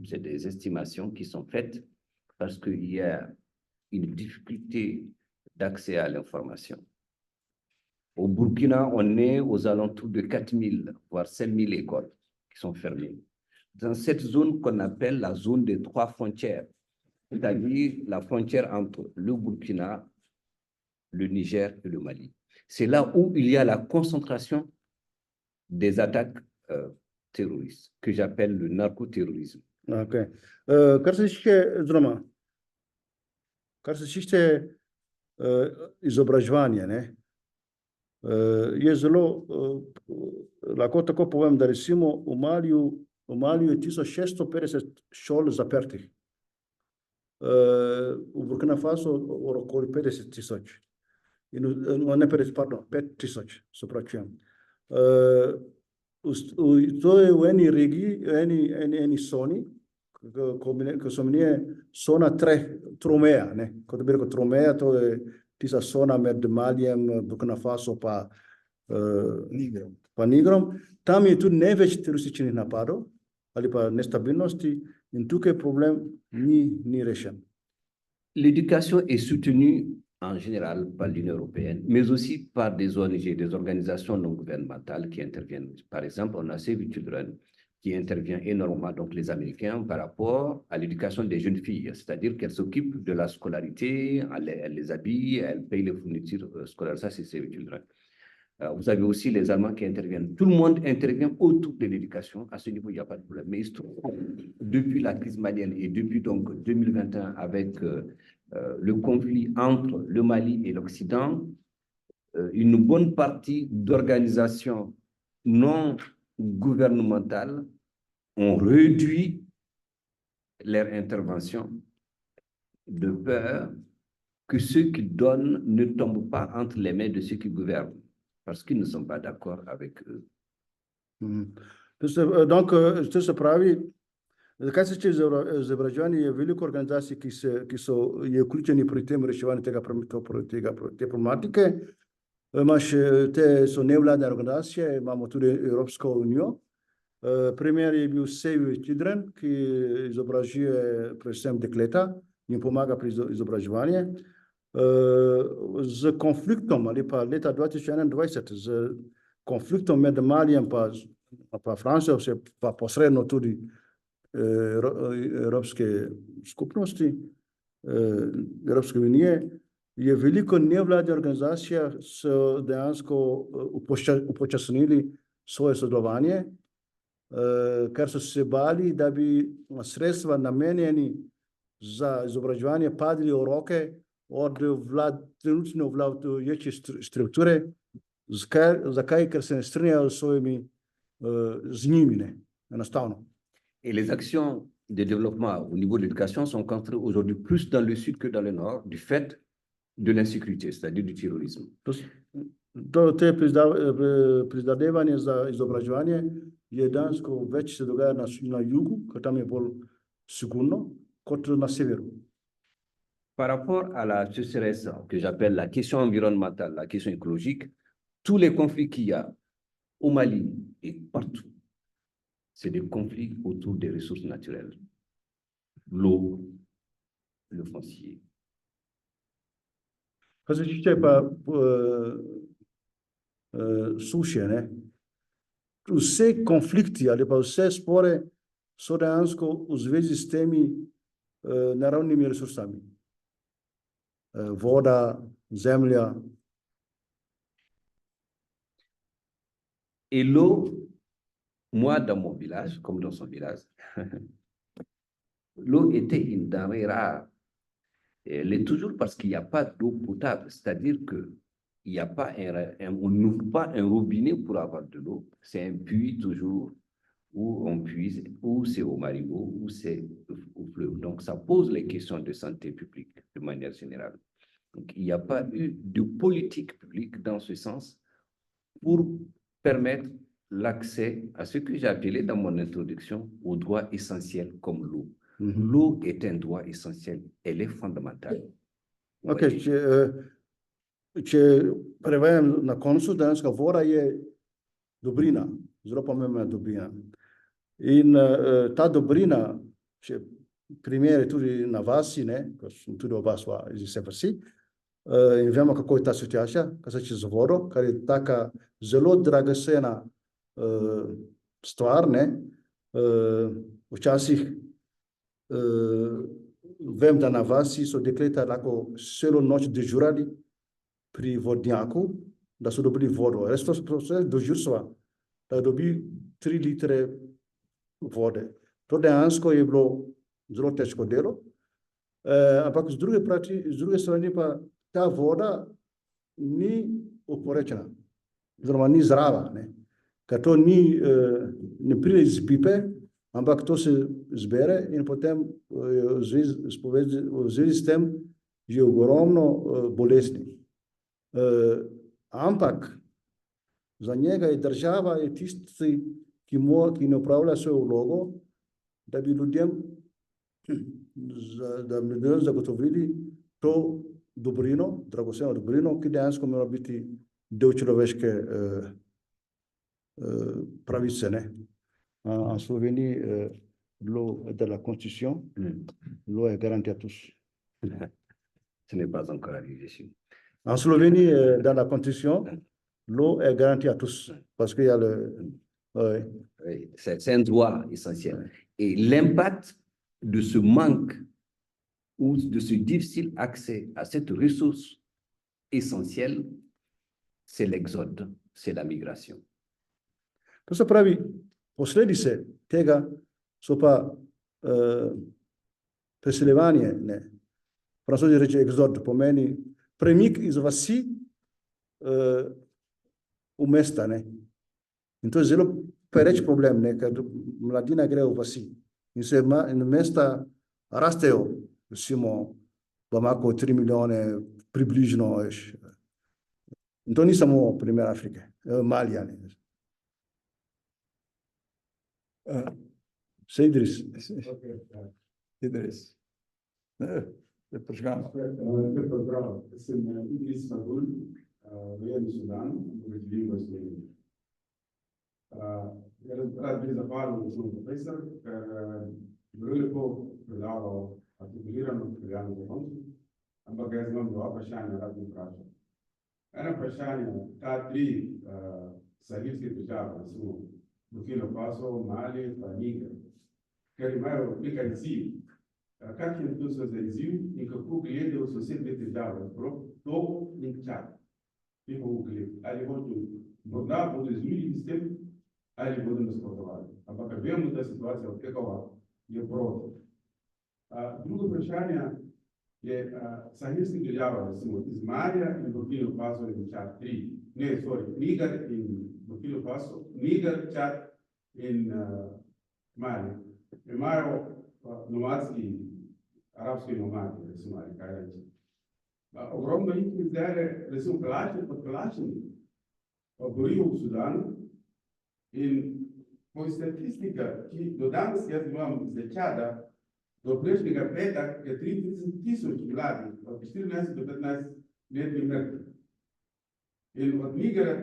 C'est des estimations qui sont faites parce qu'il y a une difficulté d'accès à l'information. Au Burkina, on est aux alentours de 4000, voire 5000 écoles qui sont fermées. Dans cette zone qu'on appelle la zone des 3 frontières, c'est-à-dire la frontière entre le Burkina, le Niger et le Mali. C'est là où il y a la concentration des attaques terroristes, que j'appelle le narcoterrorisme. Ok. Kar se tiče oziroma, kar se tiče izobraževanja, ne, je zelo, lahko tako povem, da recimo v Maliju je 1650 šol zaprtih. V Burkina Faso okoli 50 000. Ne 50, pardon, 5000, se opravičujem. To je v eni regiji, eni coni, ko so imenuje cona tromeja, ne, kot bi rekel tromeja, to je tista cona med Malijem, Burkina Faso pa Nigrom. Tam je tudi največ terorističnih napadov ali pa nestabilnosti in tukaj problem ni rešen. L'éducation est soutenue en général par l'Union européenne, mais aussi par des ONG, des organisations non gouvernementales qui interviennent. Par exemple, on a Save the Children qui intervient énormément, donc les Américains, par rapport à l'éducation des jeunes filles, c'est-à-dire qu'elles s'occupent de la scolarité, elles les habillent, elles payent les fournitures scolaires, ça c'est Save the Children. Vous avez aussi les Allemands qui interviennent. Tout le monde intervient autour de l'éducation. À ce niveau, il n'y a pas de problème. Mais il se trouve, depuis la crise malienne et depuis donc 2021, avec le conflit entre le Mali et l'Occident, une bonne partie d'organisations non gouvernementales ont réduit leur intervention de peur que ceux qui donnent ne tombent pas entre les mains de ceux qui gouvernent, parce qu'ils ne sont pas d'accord avec eux. Donc, to se pravi, kar se tiče izobraževanja, je veliko organizacij, ki so vključeni pri tem reševanju te problematike. Te so nevladne organizacije, imamo tudi Evropsko unijo. Primer je bil Save the Children, ki izobražuje predvsem dekleta in pomaga pri izobraževanju. Z konfliktom ali pa leta 2021, z konfliktom med Malijem pa Francijo, se pa posredno tudi Evropske skupnosti, Evropske unije, je veliko nevladnih organizacij so dejansko upočasnili svoje sodelovanje, ker so se bali, da bi sredstva namenjeni za izobraževanje padli v roke od trenutno vladajoče strukture. Zakaj? Ker se ne strinjajo z njimi, ne, enostavno. Et les actions de développement au niveau de l'éducation sont concentrées aujourd'hui plus dans le sud que dans le nord, du fait de l'insécurité, c'est-à-dire du terrorisme. Te prizadevanje za izobraževanje je dejansko več se dogaja na jugu, ker tam je bolj sigurno, kot na severu. Par rapport à la sécheresse que j'appelle la question environnementale, la question écologique, tous les conflits qu'il y a au Mali et partout, c'est des conflits autour des ressources naturelles. L'eau, le foncier. Kar se tiče pa suše, ne, vse konflikti ali pa vse spore so dejansko v zvezi s temi naravnimi resursami. Voda, zemlja. Et l'eau, moi, dans mon village, comme dans son village, l'eau était une denrée rare. Et elle est toujours parce qu'il n'y a pas d'eau potable, c'est-à-dire que il n'y a pas on n'ouvre pas un robinet pour avoir de l'eau. C'est un puits toujours où on puise, ou c'est au marigot, ou c'est au fleuve. Donc, ça pose les questions de santé publique, de manière générale. Donc, il n'y a pas eu de politique publique dans ce sens pour permettre l'accès à ce que j'ai appelé dans mon introduction aux droits essentiels comme l'eau. L'eau est un droit essentiel, elle est fondamentale. Ok, če prevajem na koncu danskega govora, je dobrina, zelo pomembna dobrina. In ta dobrina, če primer je tudi na vasi, ne, ko sem tudi oba sva iz vse vasi, in vemo, kako je ta situacija, kar se čez vodo, kar je taka zelo dragocena stvar, ne. Včasih vem, da na vasi so dekleta lahko celo noč dežurali pri vodnjaku, da so dobili vodo. Res to vse dežurstva, da dobi 3 litre vode. To dejansko je bilo zelo težko delo, ampak z druge strani pa ta voda ni oporečena, oziroma ni zdrava, ne. Ker to ni, ne pride iz pipe, ampak to se zbere in potem v zvezi s tem že ogromno bolezni. Ampak za njega je država je tisti, ki ne upravlja svojo vlogo, da bi ljudem zagotovili to dobrino, dragoceno dobrino, ki dejansko mora biti del človeške pravice, ne. En Sloveniji, l'eau de la Constitution, l'eau est garantie à tous. Ce n'est pas encore arrivé ici. En Slovénie, dans la Constitution, l'eau est garantie à tous, parce qu'il y a le... Ouais. Oui, c'est un droit essentiel. Et l'impact de ce manque ou de ce difficile accès à cette ressource essentielle, c'est l'exode, c'est la migration. To se pravi, posledice tega so pa preseljevanje, ne. Francozi reče exod, pomeni premik iz vasi v mesta, ne. In to je zelo pereč problem, ne, ker mladina gre v vasi in se in mesta rastejo, recimo Bamako 3 milijone približno, veš. In to ni samo primer Afrike, Malija, ne. Idris. Idris. Je prižgano. Lep pozdrav, sem Idris Fadul, rojen v Sudanu, živim v Sloveniji. Rad bi zahvalil gospodu profesor, ker zelo lepo predaval artikulirano, predavalno zakoncu, ampak jaz imam 2 vprašanja, rad bi vprašal. Eno vprašanje, ta 3 sahelske države, recimo Burkina Faso, Mali pa Niger, ker imajo nekaj izziv. Kakšen je to za izziv in kako gledajo sosednje države, Togo in Čad? Njihov ugled, ali morda bodo izmili s tem, ali bodo nasprotovali. Ampak vemo, da situacija takova je proti. Drugo vprašanje je sahelske države, recimo iz Malija in Burkina Faso in Čad 3. Ne, sorry, Niger in Burkina Faso, Niger, Čad in Mali. Imajo nomadski, arabski nomadi, recimo, ali kaj reči. Ogromno jih je zdaj, recimo, podplačeni, borijo v Sudanu in po statistika, ki do danes jaz imam z Čada, do prejšnjega petka je 33,000 mladih, od 14 do 15 letnih mrtvih. In od Nigera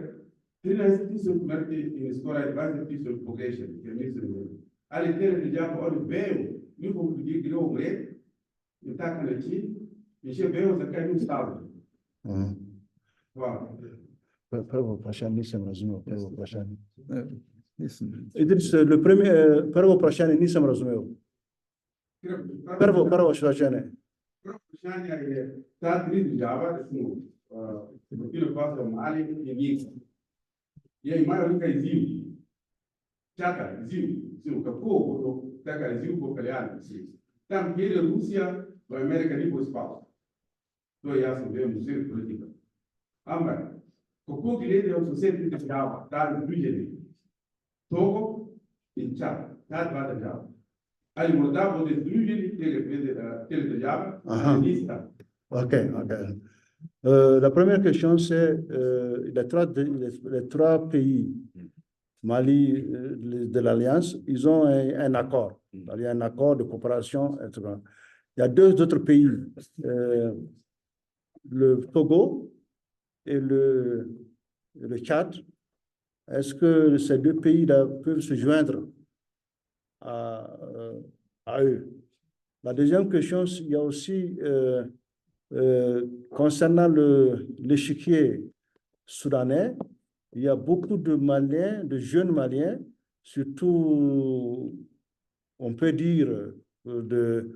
13,000 mrtvih in skoraj 20,000 pogrešenih, ker niso imeli. Ali te države oni vejo, njihovi ljudje grejo umreti in tak način, in še vejo, zakaj ni ustavljeno. Hvala. Prvo vprašanje nisem razumel, prvo vprašanje. Idris, prvo vprašanje nisem razumel. Prvo vprašanje. Prvo vprašanje je, ta 3 država, recimo, Burkina Faso, Mali in Niger, imajo nekaj izziv. Čakaj, izziv. Kako bodo tega izziv popeljali? Tam, kjer je Rusija, do Amerika ni bo spala. To je jasno, vem, vseh politika. Ampak, kako gledajo sosednje država, ta združeni, Togo in Čad, ta 2 država? Ali morda bodo združeni te države, ali nista? Ok, ok. La première question, c'est les trois pays, Mali de l'Alliance, ils ont un accord. Il y a un accord de coopération, etc. Il y a deux autres pays, le Togo et le Tchad. Est-ce que ces deux pays-là peuvent se joindre à eux? La deuxième question, il y a aussi, concernant l'échiquier soudanais, il y a beaucoup de Maliens, de jeunes Maliens, surtout, on peut dire, de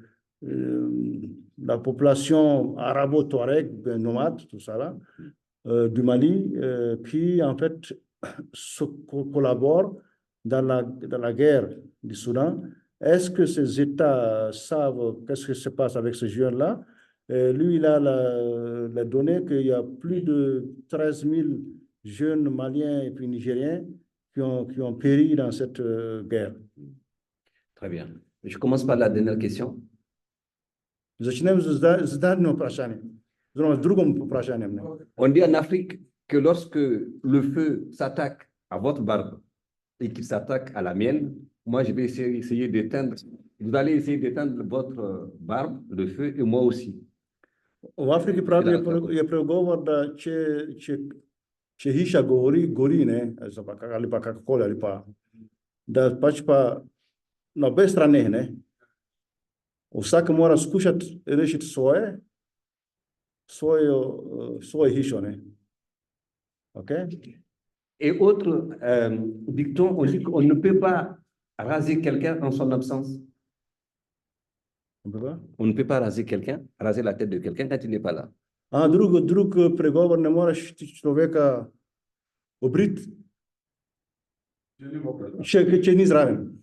la population arabo-touareg, nomade, tout ça là, du Mali, qui en fait collaborent dans la guerre du Soudan. Est-ce que ces États savent qu'est-ce qui se passe avec ce jeune-là? Lui, il a la donnée qu'il y a plus de 13 000 jeunes Maliens et puis Nigériens qui ont péri dans cette guerre. Très bien. Je commence par la dernière question. On dit en Afrique que lorsque le feu s'attaque à votre barbe et qu'il s'attaque à la mienne, moi je vais essayer d'éteindre. Vous allez essayer d'éteindre votre barbe, le feu, et moi aussi. U Afriki pravi je pregovor da će hiša gori, ne, ali pa kako ali pa da pač pa na obe strane, ne. Vsak mora skušati rešiti svoje hišo, ne. Ok? Et autre dicton, on dit qu'on ne peut pas raser quelqu'un en son absence. On ne peut pas raser quelqu'un, raser la tête de quelqu'un quand il n'est pas là. Drug pregovor, ne moraš človeka obrit, če ni zraven.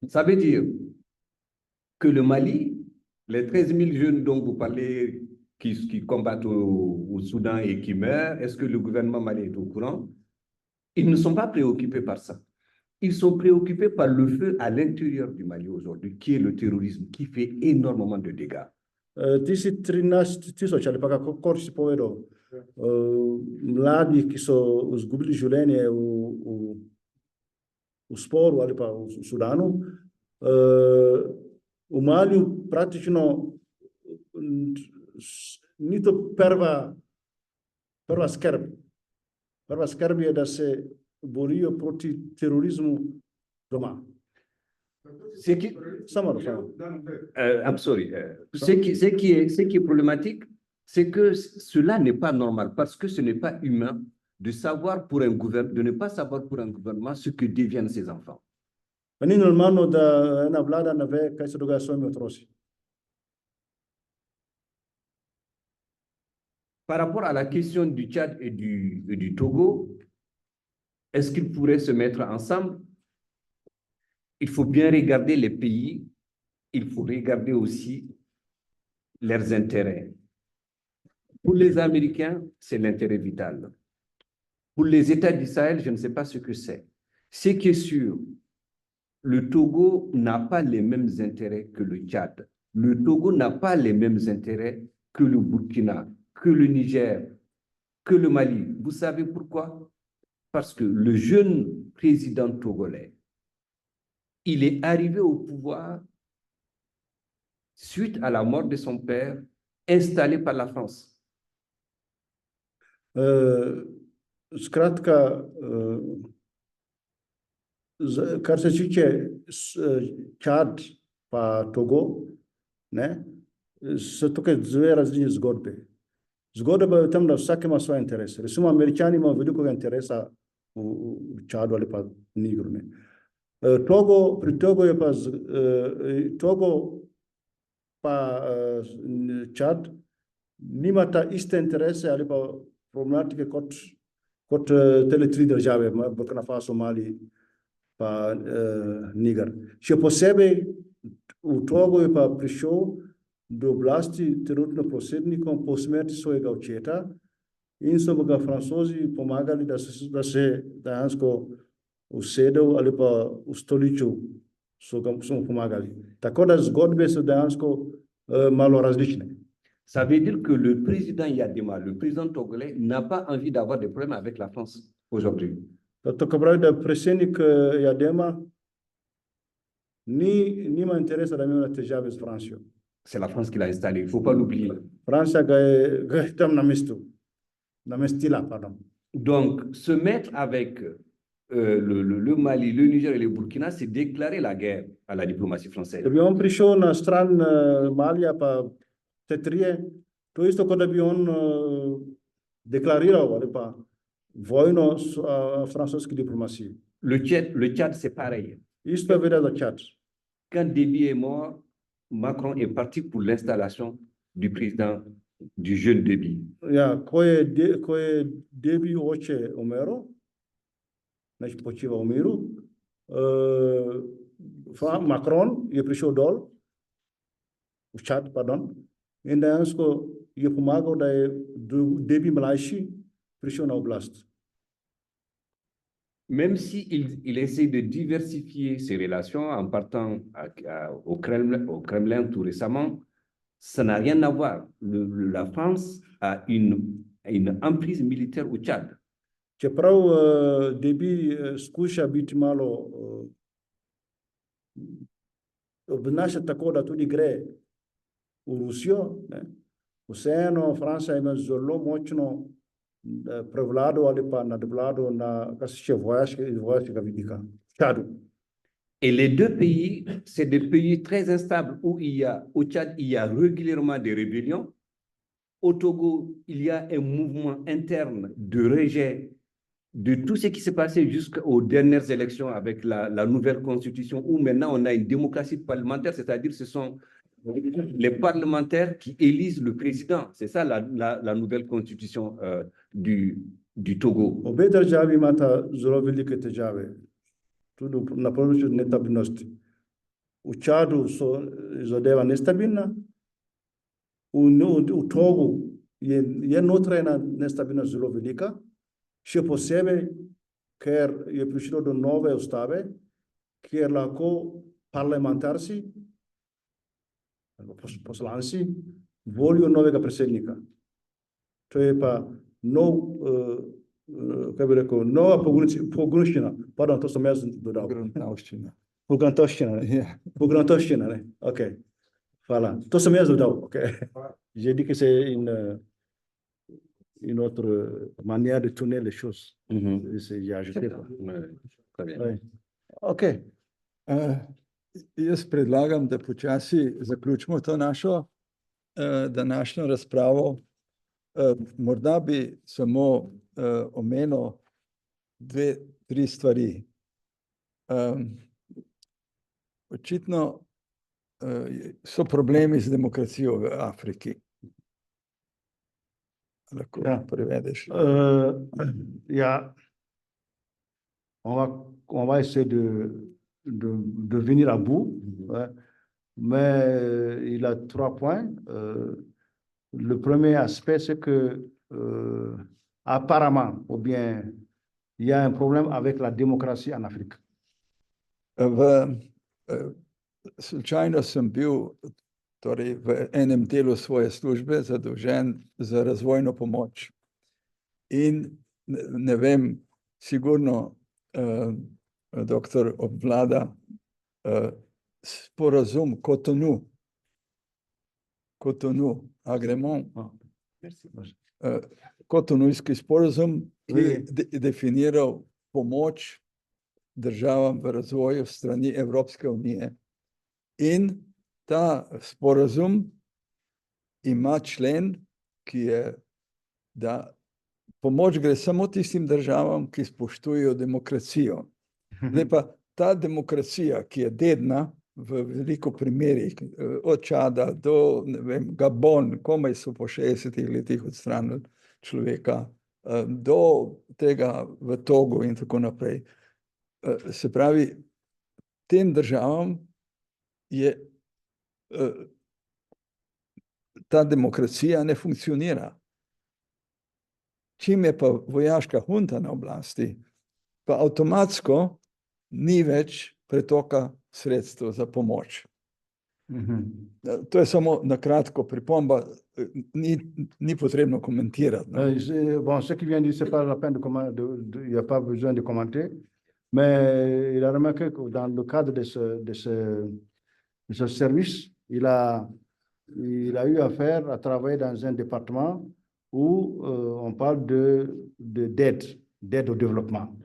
Ça veut dire que le Mali, les 13 000 jeunes dont vous parlez qui combattent au Soudan et qui meurent, est-ce que le gouvernement malien est au courant? Ils ne sont pas préoccupés par ça. Ils sont préoccupés par le feu à l'intérieur du Mali aujourd'hui, qui est le terrorisme, qui fait énormément de dégâts. Mladi ki so izgubili življenje v sporu ali pa v Sudanu, v Maliju praktično ni to prva skrb. Prva skrb je, da se borijo proti terorizmu doma. I'm sorry. Ce qui est problématique, c'est que cela n'est pas normal parce que ce n'est pas humain de savoir pour un gouvernement, de ne pas savoir pour un gouvernement ce que deviennent ses enfants. Par rapport à la question du Tchad et du Togo, est-ce qu'ils pourraient se mettre ensemble? Il faut bien regarder les pays, il faut regarder aussi leurs intérêts. Pour les Américains, c'est l'intérêt vital. Pour les États du Sahel, je ne sais pas ce que c'est. Ce qui est sûr, le Togo n'a pas les mêmes intérêts que le Tchad. Le Togo n'a pas les mêmes intérêts que le Burkina, que le Niger, que le Mali. Vous savez pourquoi? Parce que le jeune président togolais, il est arrivé au pouvoir suite à la mort de son père, installé par la France. Skratka, kar se tiče Čad pa Togo, ne, so tukaj dve različne zgodbe. Zgodba je v tem, da vsak ima svoje interese. Recimo, Američani imajo veliko interesa v Čadu ali pa Nigru, ne. Pri Togo je pa Togo pa Čad nimata iste interese ali pa problematike kot tele tri države, Burkina Faso, Mali pa Niger. Še posebej v Togo je pa prišel do oblasti trenutno posrednikom po smrti svojega očeta in so ga Francozi pomagali, da se dejansko usedel ali pa ustoličil, so mu pomagali. Tako da zgodbe so dejansko malo različne. Ça veut dire que le président Yadema, le président togolais, n'a pas envie d'avoir des problèmes avec la France aujourd'hui. To ka broj da predsjednik Jadema nima interesa da ima težave s Francijo. C'est la France qui l'a installé, il ne faut pas l'oublier. Francija ga je tam namestila, pardon. Donc, se mettre avec le Mali, le Niger et le Burkina, c'est déclarer la guerre à la diplomatie française. Da bi on prišel na stran Malija pa te trije, to isto kot da bi on deklariral ali pa vojno francoski diplomaciji. Le Tchad, c'est pareil. Isto velja za Čad. Quand Déby est mort, Macron est parti pour l'installation du président, du jeune Déby. Ja, ko je Déby oče umero, znači počiva u miru, Macron je prišel dol, v Čad, pardon, in dejansko je pomagal, da je Déby mlajši prišel na oblast. Même s'il essaie de diversifier ses relations en partant au Kremlin tout récemment, ça n'a rien à voir. La France a une emprise militaire au Tchad. Čeprav Déby skuša biti malo obnašati tako, da tudi gre v Rusijo, vseeno Francija ima zelo močno prevlado ali pa nadvlado na, kar se tiče vojaškega vidika, Čadu. Et les deux pays, c'est des pays très instables où au Tchad, il y a régulièrement des rébellions. Au Togo, il y a un mouvement interne de rejet de tout ce qui s'est passé jusqu'aux dernières élections avec la nouvelle constitution où maintenant on a une démocratie parlementaire, c'est-à-dire ce sont les parlementaires qui élisent le président. C'est ça la nouvelle constitution du Togo. Obe državi imata zelo velike težave, tudi na področju nestabilnosti. V Čadu so zadeva nestabilna, v Togu je notranja nestabilnost zelo velika, še posebej, ker je prišlo do nove ustave, kjer lahko parlamentarci, poslanci, volijo novega predsednika. To je pa kaj bi rekel, nova pogruščina. Pardon, to sem jaz dodal. Pogruntavščina. Pogruntavščina, ne? Ok. Hvala. To sem jaz dodal, ok. J'ai dit que c'est une autre manière de tourner les choses. J'ai ajouté. Très bien. Ouais. Ok. Jaz predlagam, da počasi zaključimo to našo današnjo razpravo. Morda bi samo omenil 2-3 stvari. Očitno so problemi z demokracijo v Afriki. Lahko prevedeš. Ja, on va essayer de venir à bout, ouais. Mais il a 3 points. Le premier aspect, c'est que apparemment, ou bien il y a un problème avec la démocratie en Afrique. Slučajno sem bil torej v enem delu svoje službe zadolžen za razvojno pomoč. In ne vem, sigurno doktor obvlada sporazum Cotonou, Agremont, Cotonoujski sporazum, ki je definiral pomoč državam v razvoju strani Evropske unije. In ta sporazum ima člen, ki je, da pomoč gre samo tistim državam, ki spoštujejo demokracijo. Zdaj pa ta demokracija, ki je dedna v veliko primerih, od Čada do, ne vem, Gabon, komaj so po 60 letih odstranili človeka, do tega v Togu in tako naprej. Se pravi, tem državam je ta demokracija ne funkcionira. Čim je pa vojaška hunta na oblasti, pa avtomatsko ni več pretoka sredstev za pomoč. To je samo na kratko pripomba, ni potrebno komentirati. No. Bon, ce qu'il vient de dire, c'est pas la peine il n'y a pas besoin de commenter, mais il a remarqué que dans le cadre de ce service, il a eu affaire à travailler dans un département où on parle d'aide au développement.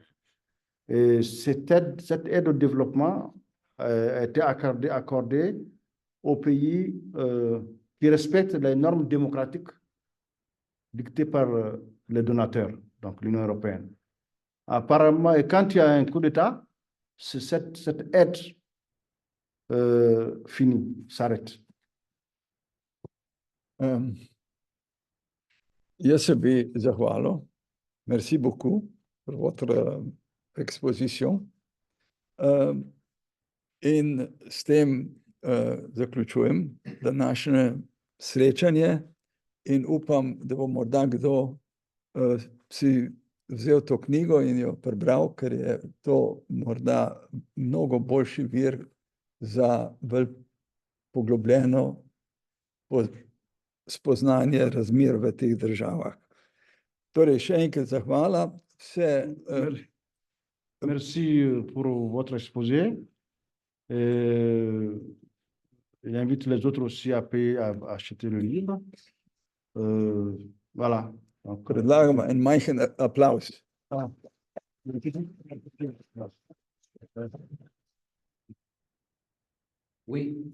Et cette aide au développement a été accordée aux pays qui respectent les normes démocratiques dictées par les donateurs, donc l'Union européenne. Apparemment, et quand il y a un coup d'État, cette aide finit, s'arrête. Jaz se bi zahvalil. Merci beaucoup pour votre exposition. In s tem zaključujem današnje srečanje in upam, da bo morda kdo si vzel to knjigo in jo prebral, ker je to morda mnogo boljši vir za bolj poglobljeno spoznanje razmer v teh državah. Torej, še enkrat zahvala. Merci pour votre exposé. J'invite les autres aussi à acheter le livre. Voilà. Donc, Predlagam en majhen applaus. Oui,